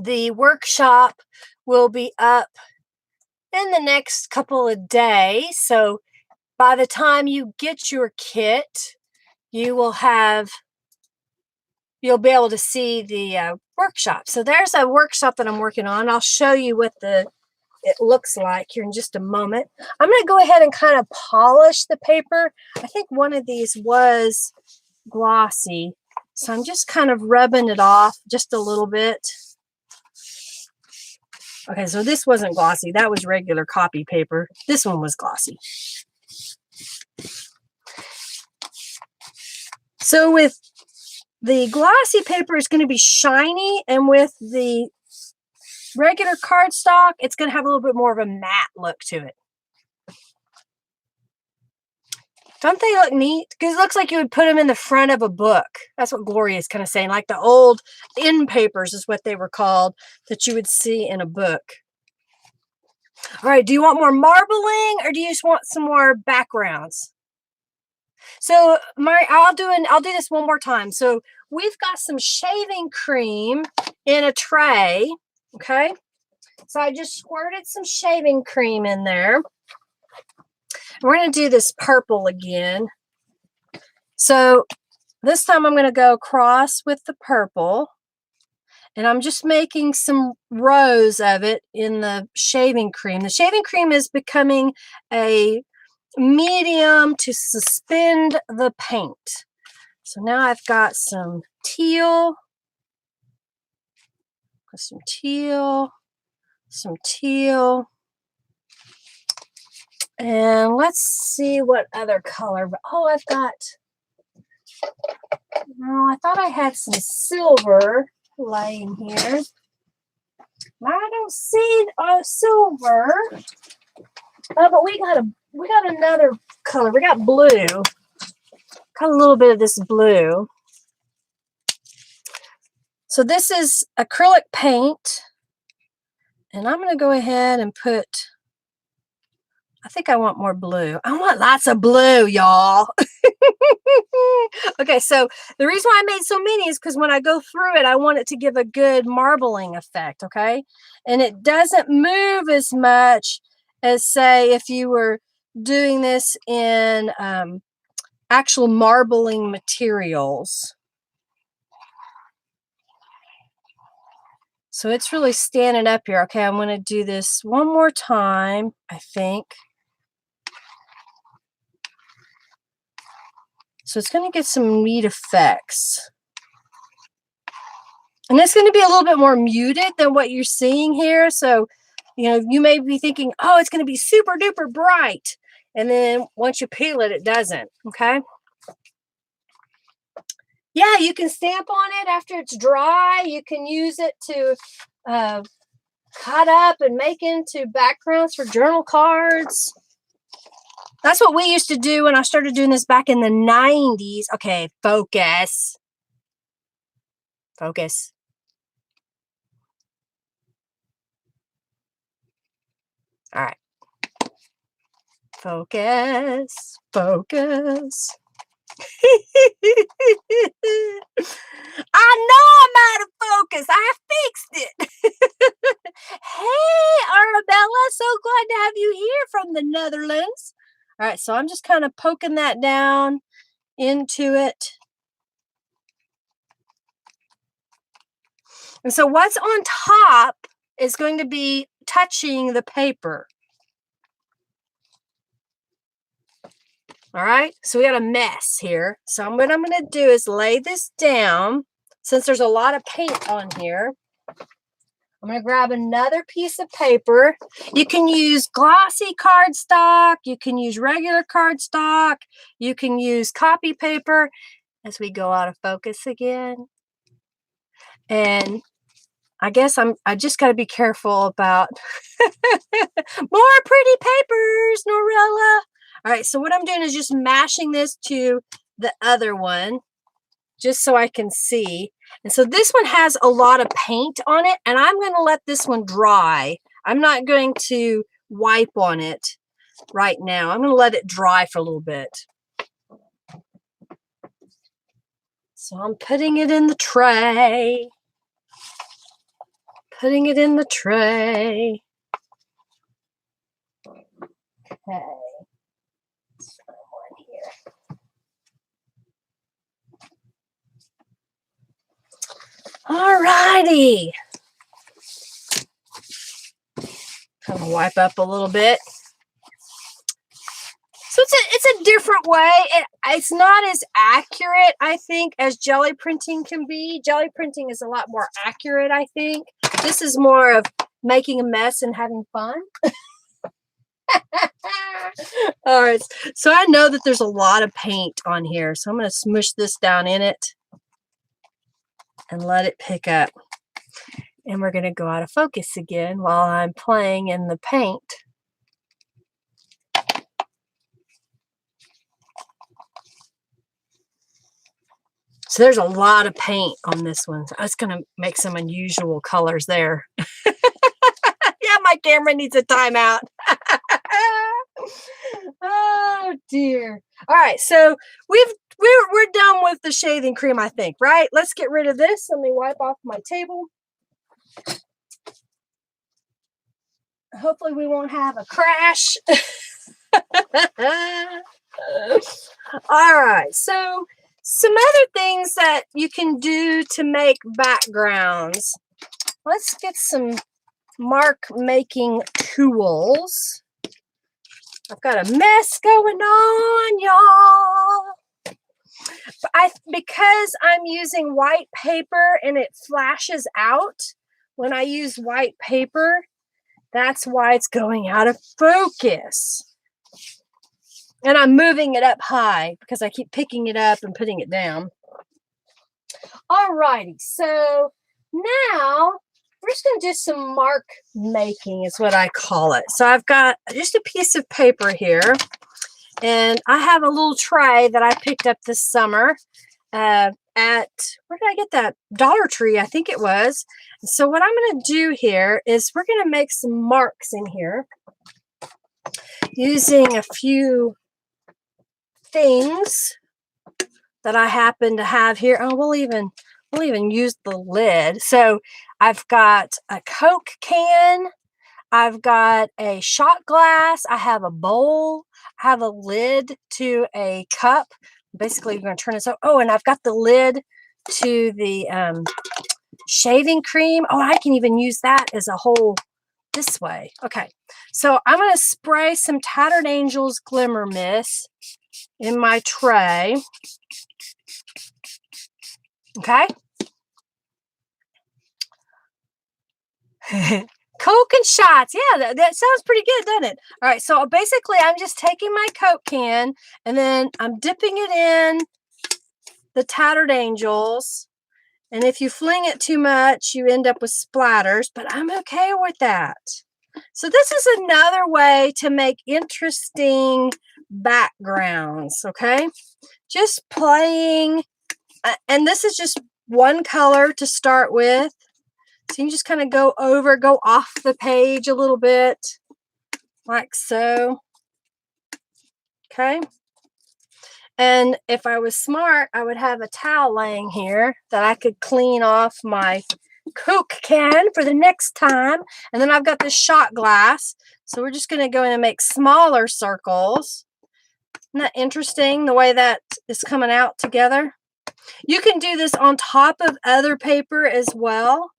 the workshop will be up in the next couple of days. So by the time you get your kit, you'll be able to see the workshop. So there's a workshop that I'm working on. I'll show you what it looks like here in just a moment. I'm going to go ahead and kind of polish the paper. I think one of these was glossy, so I'm just kind of rubbing it off just a little bit. Okay, so this wasn't glossy. That was regular copy paper. This one was glossy. So with the glossy paper, it's going to be shiny, and with the regular cardstock, it's going to have a little bit more of a matte look to it. Don't they look neat? Because it looks like you would put them in the front of a book. That's what Gloria is kind of saying. Like the old end papers is what they were called, that you would see in a book. All right, do you want more marbling, or do you just want some more backgrounds? So I'll do this one more time. So we've got some shaving cream in a tray. Okay. So I just squirted some shaving cream in there. We're going to do this purple again. So this time I'm going to go across with the purple, and I'm just making some rows of it in the shaving cream. The shaving cream is becoming a medium to suspend the paint. So now I've got some teal, some teal, some teal. And let's see what other color. Oh, I've got, oh, I thought I had some silver laying here. I don't see silver. Oh, but we got another color. We got blue. Got a little bit of this blue. So this is acrylic paint. And I'm going to go ahead and put, I think I want more blue. I want lots of blue, y'all. Okay, so the reason why I made so many is because when I go through it, I want it to give a good marbling effect, okay? And it doesn't move as much as, say, if you were doing this in actual marbling materials. So it's really standing up here. Okay, I'm going to do this one more time, I think. So it's going to get some neat effects. And it's going to be a little bit more muted than what you're seeing here. So, you know, you may be thinking, oh, it's going to be super duper bright. And then once you peel it, it doesn't. Okay. Yeah, you can stamp on it after it's dry. You can use it to cut up and make into backgrounds for journal cards. That's what we used to do when I started doing this back in the 90s. Okay, focus. Focus. All right. Focus. Focus. I know I'm out of focus. I fixed it. Hey, Arabella, so glad to have you here from the Netherlands. All right, so I'm just kind of poking that down into it. And so what's on top is going to be touching the paper. All right, so we got a mess here. So what I'm going to do is lay this down. Since there's a lot of paint on here, I'm going to grab another piece of paper. You can use glossy cardstock. You can use regular cardstock. You can use copy paper as we go out of focus again. And I guess I just got to be careful about more pretty papers, Norella. All right, so what I'm doing is just mashing this to the other one just so I can see. And so this one has a lot of paint on it, and I'm going to let this one dry. I'm not going to wipe on it right now. I'm going to let it dry for a little bit. So I'm putting it in the tray. Putting it in the tray. Okay. All righty. Kind of wipe up a little bit. So it's a different way. It's not as accurate, I think, as jelly printing can be. Jelly printing is a lot more accurate, I think. This is more of making a mess and having fun. All right. So I know that there's a lot of paint on here. So I'm going to smush this down in it and let it pick up. And we're going to go out of focus again while I'm playing in the paint. So there's a lot of paint on this one. So I was going to make some unusual colors there. Yeah, my camera needs a timeout. Oh dear. All right, so we're done with the shaving cream, I think, right? Let's get rid of this. Let me wipe off my table. Hopefully we won't have a crash. All right, so some other things that you can do to make backgrounds. Let's get some mark making tools. I've got a mess going on, y'all. Because I'm using white paper and it flashes out when I use white paper, that's why it's going out of focus. And I'm moving it up high because I keep picking it up and putting it down. All righty, so now we're just going to do some mark making is what I call it. So I've got just a piece of paper here, and I have a little tray that I picked up this summer at, where did I get that? Dollar Tree, I think it was. So what I'm going to do here is we're going to make some marks in here using a few things that I happen to have here. Oh, we'll even use the lid. So I've got a Coke can. I've got a shot glass. I have a bowl. I have a lid to a cup. Basically, you're going to turn this up. Oh, and I've got the lid to the shaving cream. Oh, I can even use that as a whole this way. Okay, so I'm going to spray some Tattered Angels Glimmer Mist in my tray. Okay. Coke and shots. Yeah, that sounds pretty good, doesn't it? All right, so basically I'm just taking my Coke can and then I'm dipping it in the Tattered Angels. And if you fling it too much, you end up with splatters, but I'm okay with that. So this is another way to make interesting backgrounds, okay? Just playing, and this is just one color to start with. So you can just kind of go off the page a little bit, like so. Okay. And if I was smart, I would have a towel laying here that I could clean off my Coke can for the next time. And then I've got this shot glass. So we're just going to go in and make smaller circles. Isn't that interesting, the way that is coming out together? You can do this on top of other paper as well.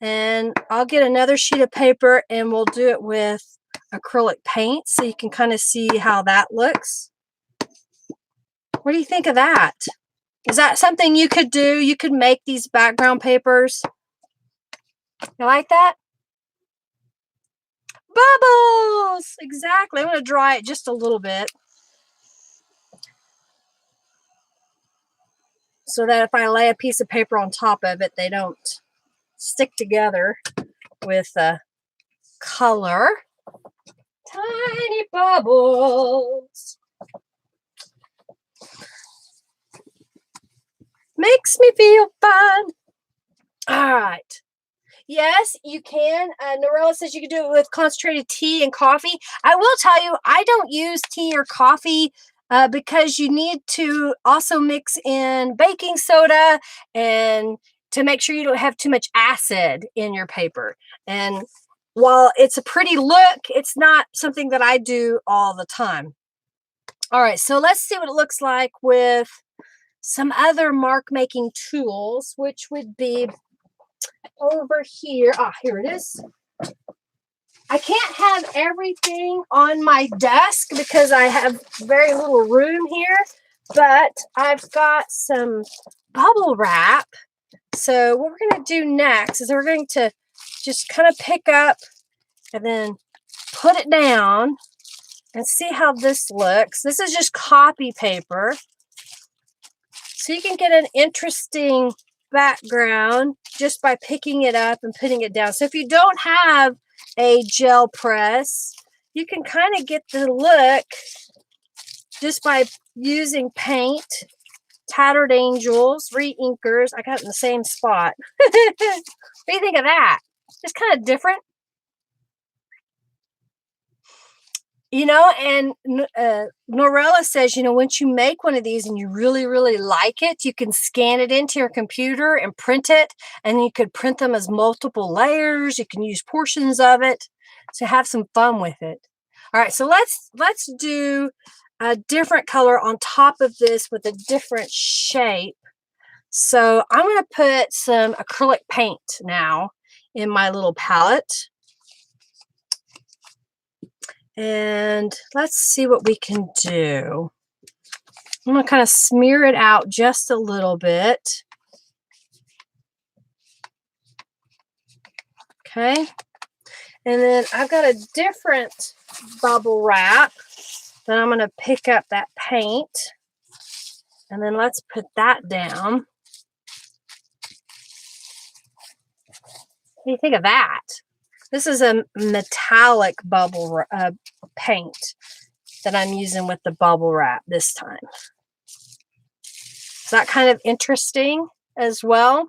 And I'll get another sheet of paper and we'll do it with acrylic paint so you can kind of see how that looks. What do you think of that? Is that something you could do? You could make these background papers. You like that? Bubbles! Exactly. I'm going to dry it just a little bit, so that if I lay a piece of paper on top of it, they don't stick together with color. Tiny bubbles. Makes me feel fun. All right. Yes, you can. Norella says you can do it with concentrated tea and coffee. I will tell you, I don't use tea or coffee because you need to also mix in baking soda and to make sure you don't have too much acid in your paper. And while it's a pretty look, it's not something that I do all the time. All right, so let's see what it looks like with some other mark making tools, which would be over here. Ah, here it is. I can't have everything on my desk because I have very little room here, but I've got some bubble wrap. So what we're going to do next is we're going to just kind of pick up and then put it down and see how this looks. This is just copy paper. So you can get an interesting background just by picking it up and putting it down. So if you don't have a gel press, you can kind of get the look just by using paint. Tattered Angels, re-inkers. I got it in the same spot. What do you think of that? Just kind of different. You know, and Norella says, you know, once you make one of these and you really, really like it, you can scan it into your computer and print it. And you could print them as multiple layers. You can use portions of it to have some fun with it. All right, so let's do a different color on top of this with a different shape. So I'm going to put some acrylic paint now in my little palette. And let's see what we can do. I'm going to kind of smear it out just a little bit. Okay. And then I've got a different bubble wrap that I'm going to pick up that paint. And then let's put that down. What do you think of that? This is a metallic bubble paint that I'm using with the bubble wrap this time. Is that kind of interesting as well?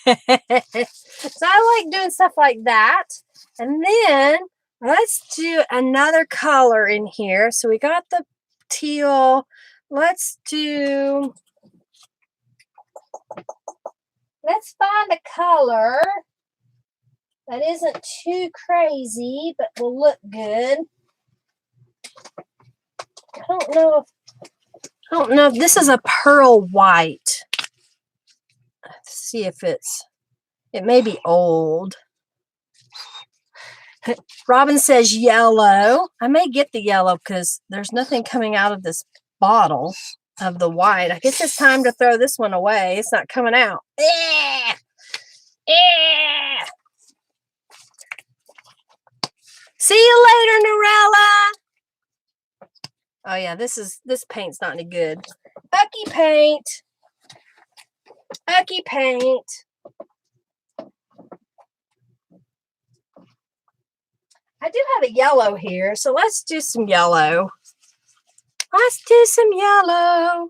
So I like doing stuff like that. And then let's do another color in here. So we got the teal. Let's find a color that isn't too crazy, but will look good. I don't know if this is a pearl white. Let's see if it's It may be old. Robin says yellow. I may get the yellow because there's nothing coming out of this bottle of the white. I guess it's time to throw this one away. It's not coming out. See you later, Norella. Oh yeah, this paint's not any good. Ucky paint. Ucky paint. I do have a yellow here, so let's do some yellow. Let's do some yellow.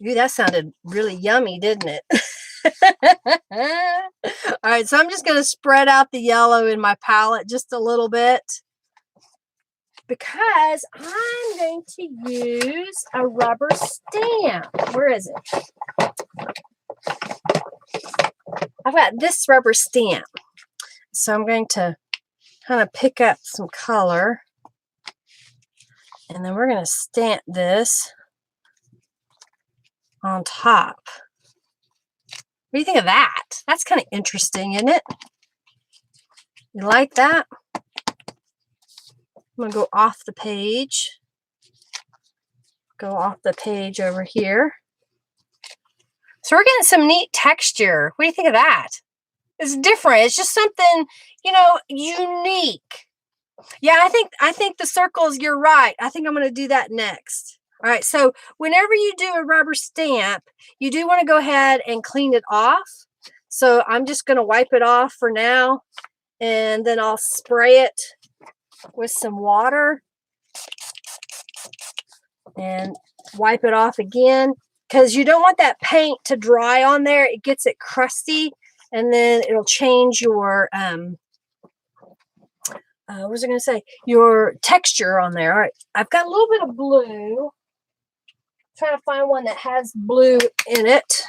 Ooh, that sounded really yummy, didn't it? All right, so I'm just going to spread out the yellow in my palette just a little bit because I'm going to use a rubber stamp. Where is it? I've got this rubber stamp. So I'm going to kind of pick up some color, and then we're going to stamp this on top. What do you think of that? That's kind of interesting, isn't it? You like that? I'm going to go off the page. Go off the page over here. So we're getting some neat texture. What do you think of that? It's different. It's just something, you know, unique. Yeah, I think the circles, you're right. I think I'm going to do that next. All right, so whenever you do a rubber stamp, you do want to go ahead and clean it off. So I'm just going to wipe it off for now, and then I'll spray it with some water and wipe it off again, because you don't want that paint to dry on there. It gets it crusty, and then it'll change your what was I going to say? Your texture on there. All right, I've got a little bit of blue. Trying to find one that has blue in it.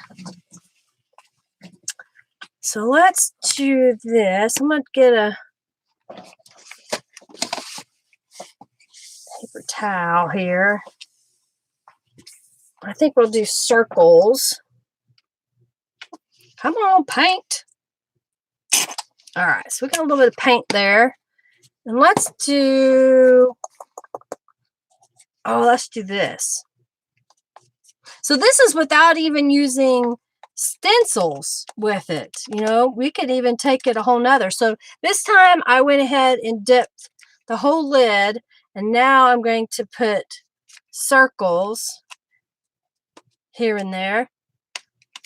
So let's do this. I'm going to get a paper towel here. I think we'll do circles. Come on, paint. All right, so we got a little bit of paint there. And let's do this. So this is without even using stencils with it. You know, we could even take it a whole nother. So this time I went ahead and dipped the whole lid, and now I'm going to put circles here and there.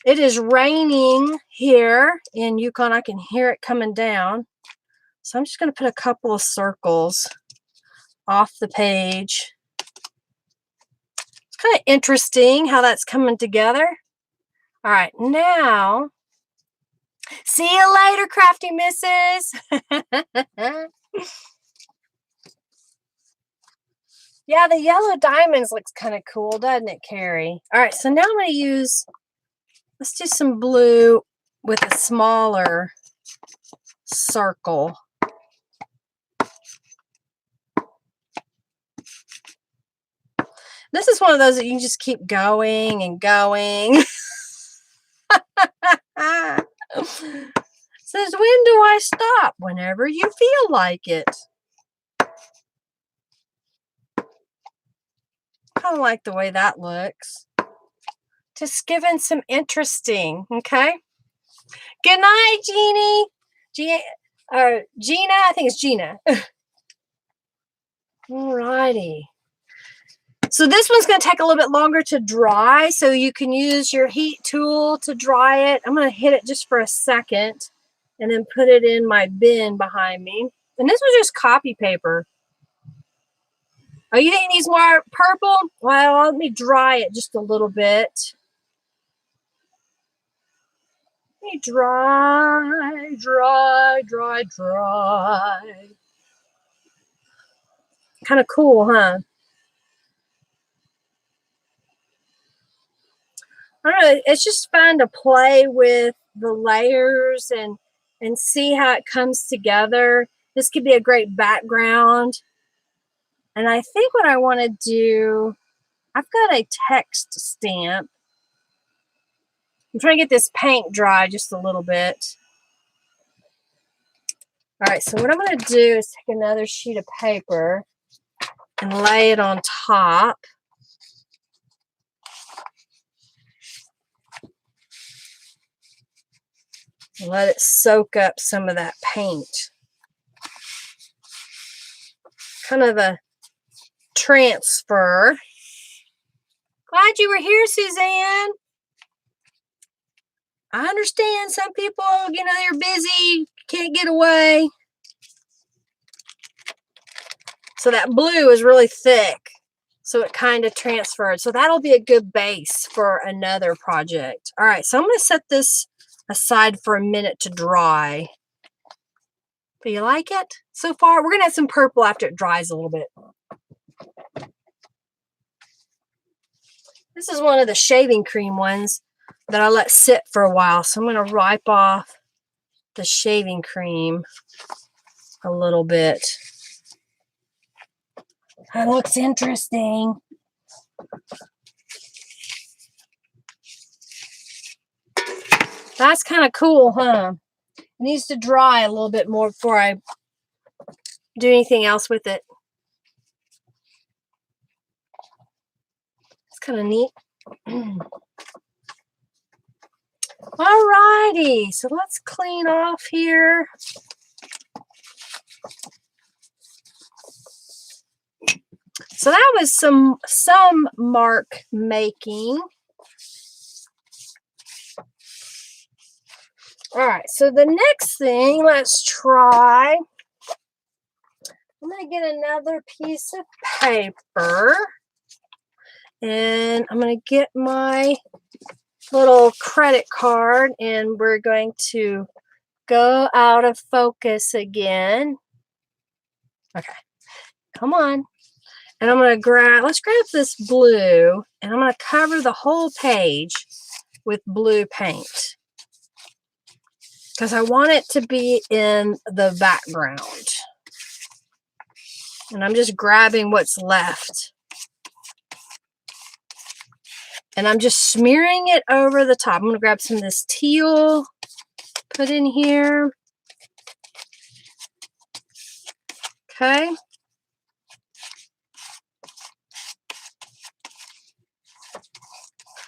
It is raining here in Yukon. I can hear it coming down. So I'm just going to put a couple of circles off the page. It's kind of interesting how that's coming together. All right, now, see you later, crafty misses. Yeah, the yellow diamonds looks kind of cool, doesn't it, Carrie? All right, so now I'm going to use, let's do some blue with a smaller circle. This is one of those that you can just keep going and going. Says, when do I stop? Whenever you feel like it. Kind of like the way that looks. Just giving some interesting, okay? Good night, Jeannie. Gina, I think it's Gina. Alrighty. So this one's going to take a little bit longer to dry, so you can use your heat tool to dry it. I'm going to hit it just for a second and then put it in my bin behind me. And this was just copy paper. Oh, you think it needs more purple? Well, let me dry it just a little bit. Let me dry, dry, dry, dry. Kind of cool, huh? I don't know, it's just fun to play with the layers and see how it comes together. This could be a great background. And I think what I want to do, I've got a text stamp. I'm trying to get this paint dry just a little bit. All right, so what I'm going to do is take another sheet of paper and lay it on top. And let it soak up some of that paint. Kind of a transfer. Glad you were here, Suzanne. I understand some people, you know, they're busy, can't get away. So that blue is really thick. So it kind of transferred. So that'll be a good base for another project. All right, so I'm going to set this aside for a minute to dry. Do you like it so far? We're going to add some purple after it dries a little bit. This is one of the shaving cream ones that I let sit for a while. So I'm going to wipe off the shaving cream a little bit. That looks interesting. That's kind of cool, huh? It needs to dry a little bit more before I do anything else with it. It's kind of neat. Alrighty, so let's clean off here. So that was some mark making. All right, so the next thing, let's try. I'm going to get another piece of paper. And I'm going to get my little credit card. And we're going to go out of focus again. Okay, come on. And I'm going to let's grab this blue. And I'm going to cover the whole page with blue paint. Because I want it to be in the background. And I'm just grabbing what's left. And I'm just smearing it over the top. I'm going to grab some of this teal, put in here. Okay.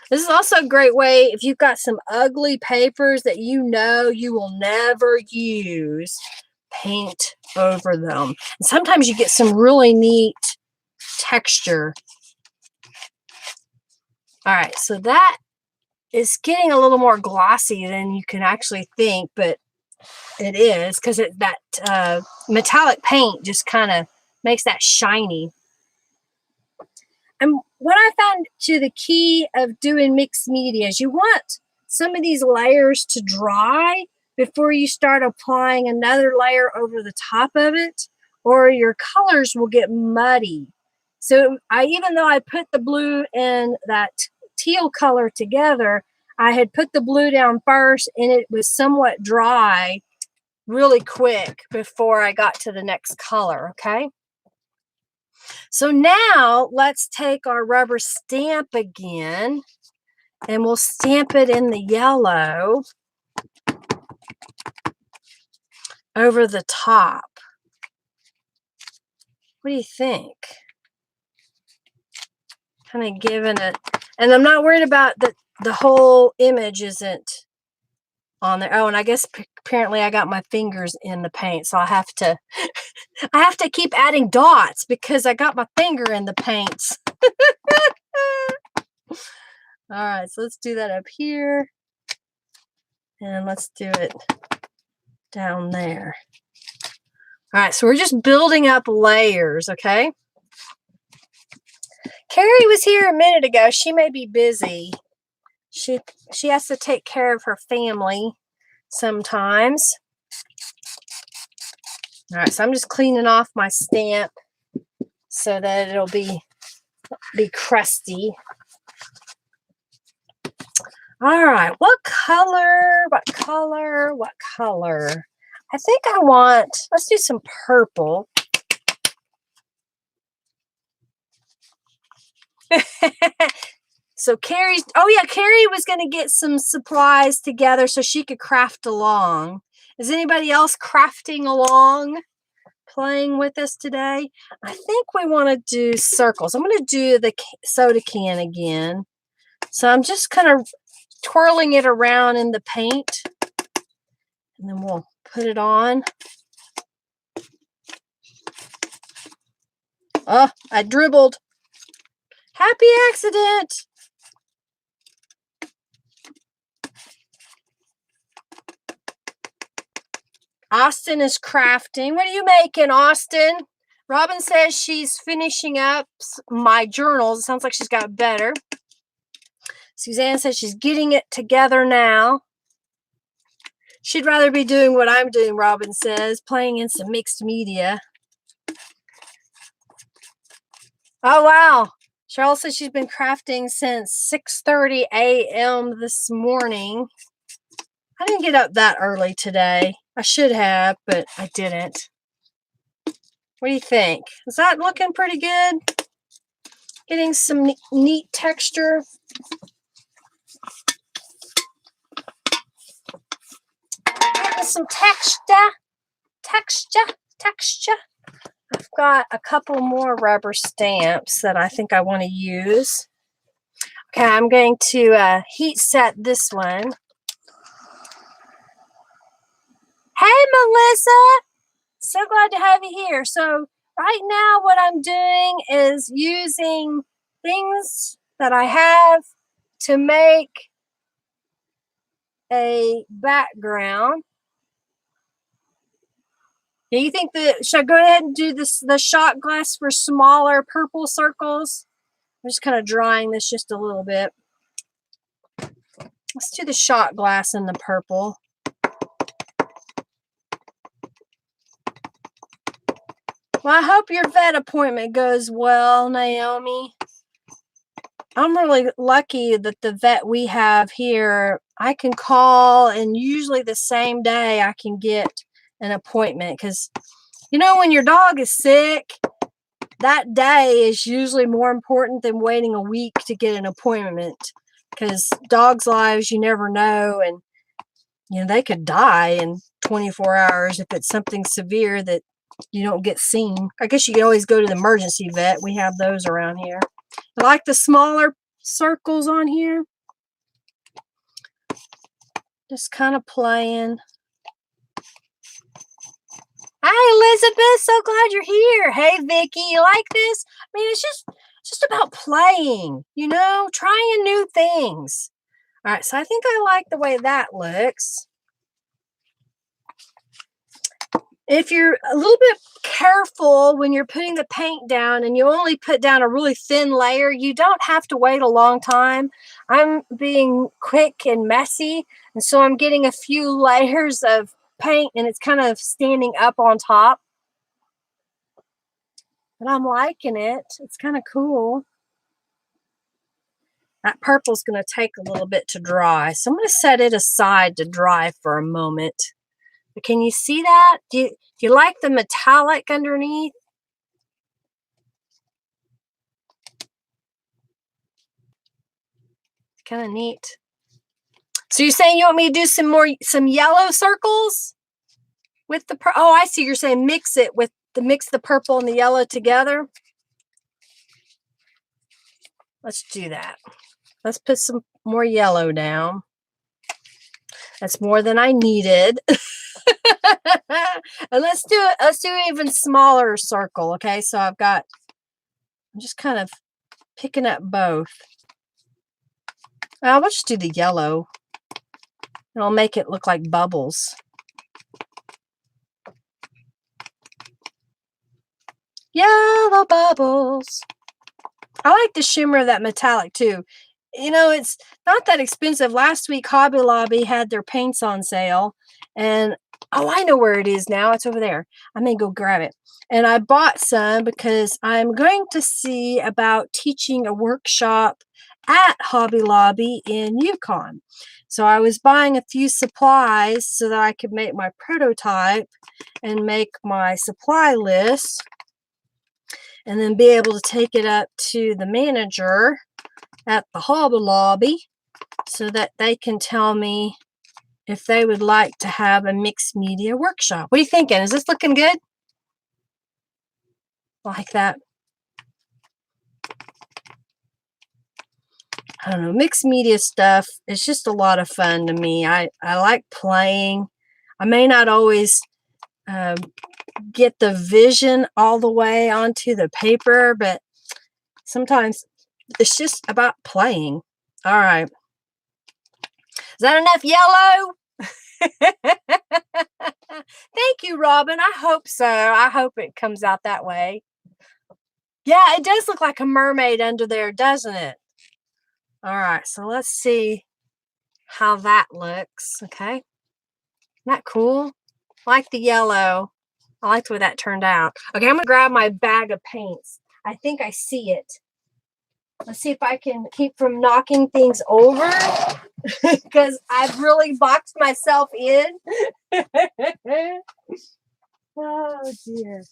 This is also a great way if you've got some ugly papers that you know you will never use, paint over them. And sometimes you get some really neat texture. All right, so that is getting a little more glossy than you can actually think, but it is because that metallic paint just kind of makes that shiny. And what I found to the key of doing mixed media is you want some of these layers to dry before you start applying another layer over the top of it, or your colors will get muddy. So even though I put the blue and that teal color together, I had put the blue down first and it was somewhat dry really quick before I got to the next color, okay? So now let's take our rubber stamp again and we'll stamp it in the yellow over the top. What do you think? Kind of giving it, and I'm not worried about that the whole image isn't on there. Oh, and I guess apparently I got my fingers in the paint, so I have to keep adding dots because I got my finger in the paints. All right, so let's do that up here. And let's do it down there. All right, so we're just building up layers, okay? Carrie was here a minute ago. She may be busy. She has to take care of her family sometimes. All right, so I'm just cleaning off my stamp so that it'll be crusty. All right, what color? I think I want, let's do some purple. So Carrie's, oh yeah, Carrie was going to get some supplies together so she could craft along. Is anybody else crafting along, playing with us today? I think we want to do circles. I'm going to do the soda can again. So I'm just kind of twirling it around in the paint. And then we'll put it on. Oh, I dribbled. Happy accident. Austin is crafting. What are you making, Austin? Robin says she's finishing up my journals. It sounds like she's got better. Suzanne says she's getting it together now. She'd rather be doing what I'm doing, Robin says, playing in some mixed media. Oh, wow. Cheryl says she's been crafting since 6:30 a.m. this morning. I didn't get up that early today. I should have, but I didn't. What do you think? Is that looking pretty good? Getting some neat texture. Getting some texture. I've got a couple more rubber stamps that I think I want to use. Okay, I'm going to heat set this one. Hey, Melissa! So glad to have you here. So right now what I'm doing is using things that I have to make a background. Do you think that, should I go ahead and do this, the shot glass for smaller purple circles? I'm just kind of drying this just a little bit. Let's do the shot glass in the purple. Well, I hope your vet appointment goes well, Naomi. I'm really lucky that the vet we have here, I can call and usually the same day I can get an appointment, because you know, when your dog is sick, that day is usually more important than waiting a week to get an appointment, because dogs' lives, you never know, and you know, they could die in 24 hours if it's something severe that you don't get seen. I guess you can always go to the emergency vet. We have those around here. I like the smaller circles on here. Just kind of playing. Hi, Elizabeth. So glad you're here. Hey, Vicky. You like this? I mean, it's just about playing, you know, trying new things. All right, so I think I like the way that looks. If you're a little bit careful when you're putting the paint down and you only put down a really thin layer, you don't have to wait a long time. I'm being quick and messy, and so I'm getting a few layers of paint and it's kind of standing up on top. But I'm liking it. It's kind of cool. That purple's going to take a little bit to dry, so I'm going to set it aside to dry for a moment. But can you see that? Do you like the metallic underneath? It's kind of neat. So you're saying you want me to do some yellow circles with the oh, I see. You're saying mix the purple and the yellow together. Let's do that. Let's put some more yellow down. That's more than I needed. And let's do an even smaller circle. Okay, so I'm just kind of picking up both. I'll just do the yellow. And I'll make it look like bubbles. Yellow bubbles. I like the shimmer of that metallic too. You know, it's not that expensive. Last week, Hobby Lobby had their paints on sale. And, oh, I know where it is now. It's over there. I'm going to go grab it. And I bought some because I'm going to see about teaching a workshop at Hobby Lobby in Yukon. So I was buying a few supplies so that I could make my prototype and make my supply list. And then be able to take it up to the manager at the Hobby Lobby so that they can tell me if they would like to have a mixed media workshop. What are you thinking? Is this looking good? Like that? I don't know. Mixed media stuff is just a lot of fun to me. I like playing. I may not always get the vision all the way onto the paper, but sometimes it's just about playing. All right. Is that enough yellow? Thank you, Robin. I hope so. I hope it comes out that way. Yeah, it does look like a mermaid under there, doesn't it? All right, so let's see how that looks. Okay. Isn't that cool? I like the yellow. I like the way that turned out. Okay, I'm going to grab my bag of paints. I think I see it. Let's see if I can keep from knocking things over because I've really boxed myself in. Oh, dear.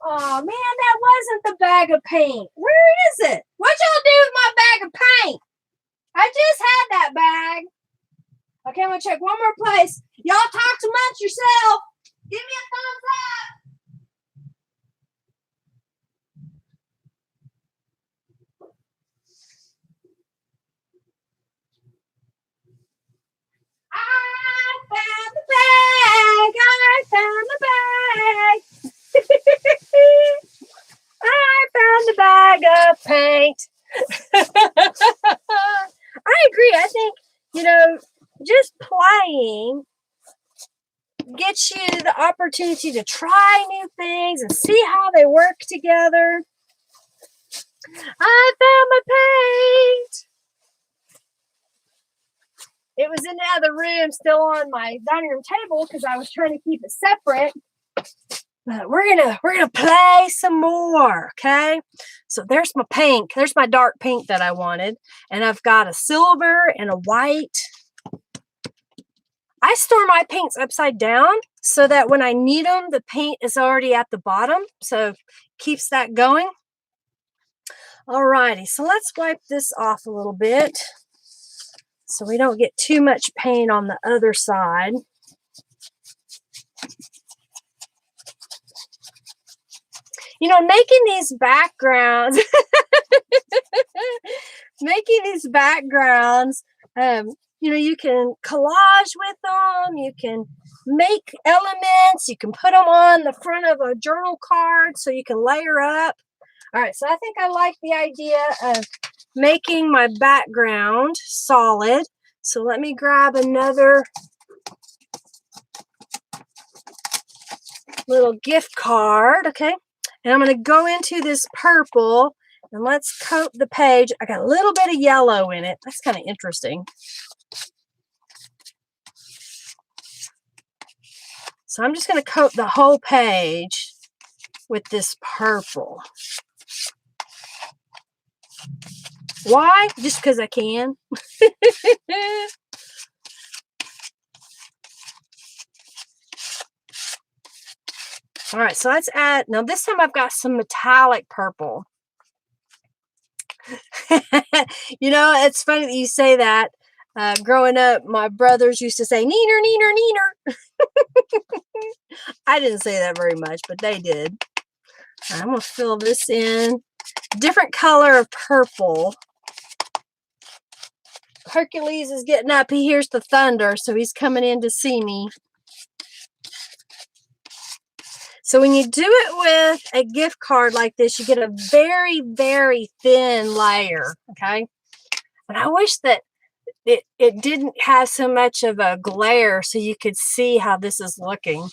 Oh, man, that wasn't the bag of paint. Where is it? What y'all do with my bag of paint? I just had that bag. Okay, I'm going to check one more place. Y'all talk amongst yourself. Give me a thumbs up. I found the bag. I found the bag of paint. I agree. I think, you know, just playing gets you the opportunity to try new things and see how they work together. I found my paint. It was in the other room, still on my dining room table because I was trying to keep it separate. But we're gonna play some more, okay? So there's my pink. There's my dark pink that I wanted, and I've got a silver and a white. I store my paints upside down so that when I need them, the paint is already at the bottom, so keeps that going. Alrighty, so let's wipe this off a little bit so we don't get too much paint on the other side. You know, making these backgrounds, you know, you can collage with them, you can make elements, you can put them on the front of a journal card so you can layer up. All right, so I think I like the idea of making my background solid. So let me grab another little gift card, okay? And I'm going to go into this purple and let's coat the page. I got a little bit of yellow in it. That's kind of interesting. So I'm just going to coat the whole page with this purple. Why? Just because I can. All right, so let's add, now this time I've got some metallic purple. You know, it's funny that you say that. Growing up, my brothers used to say, neener, neener, neener. I didn't say that very much, but they did. I'm going to fill this in. Different color of purple. Hercules is getting up. He hears the thunder, so he's coming in to see me. So when you do it with a gift card like this, you get a very, very thin layer, okay? And I wish that it didn't have so much of a glare so you could see how this is looking.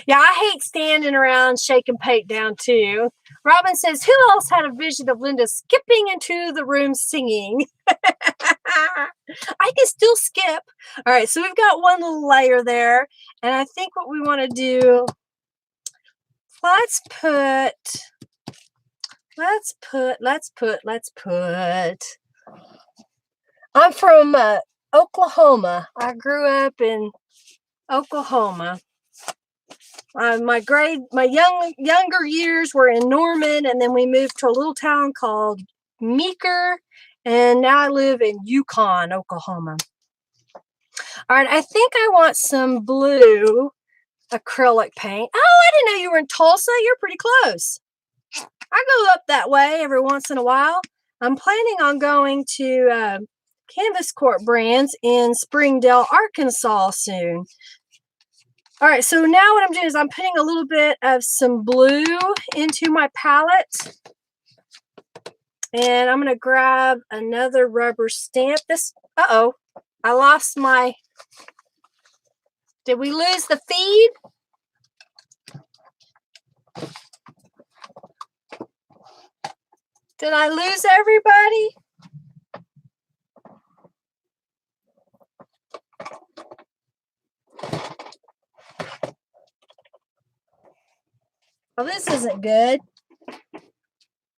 Yeah, I hate standing around shaking paint down too. Robin says, who else had a vision of Linda skipping into the room singing? I can still skip. All right, so we've got one little layer there. And I think what we want to do, let's put. I'm from Oklahoma. I grew up in Oklahoma. My younger years were in Norman, and then we moved to a little town called Meeker, and now I live in Yukon, Oklahoma. All right, I think I want some blue acrylic paint. Oh, I didn't know you were in Tulsa. You're pretty close. I go up that way every once in a while. I'm planning on going to Canvas Court Brands in Springdale, Arkansas soon. All right, so now what I'm doing is I'm putting a little bit of some blue into my palette. And I'm going to grab another rubber stamp. Uh-oh, I lost my... Did we lose the feed? Did I lose everybody? Well, this isn't good.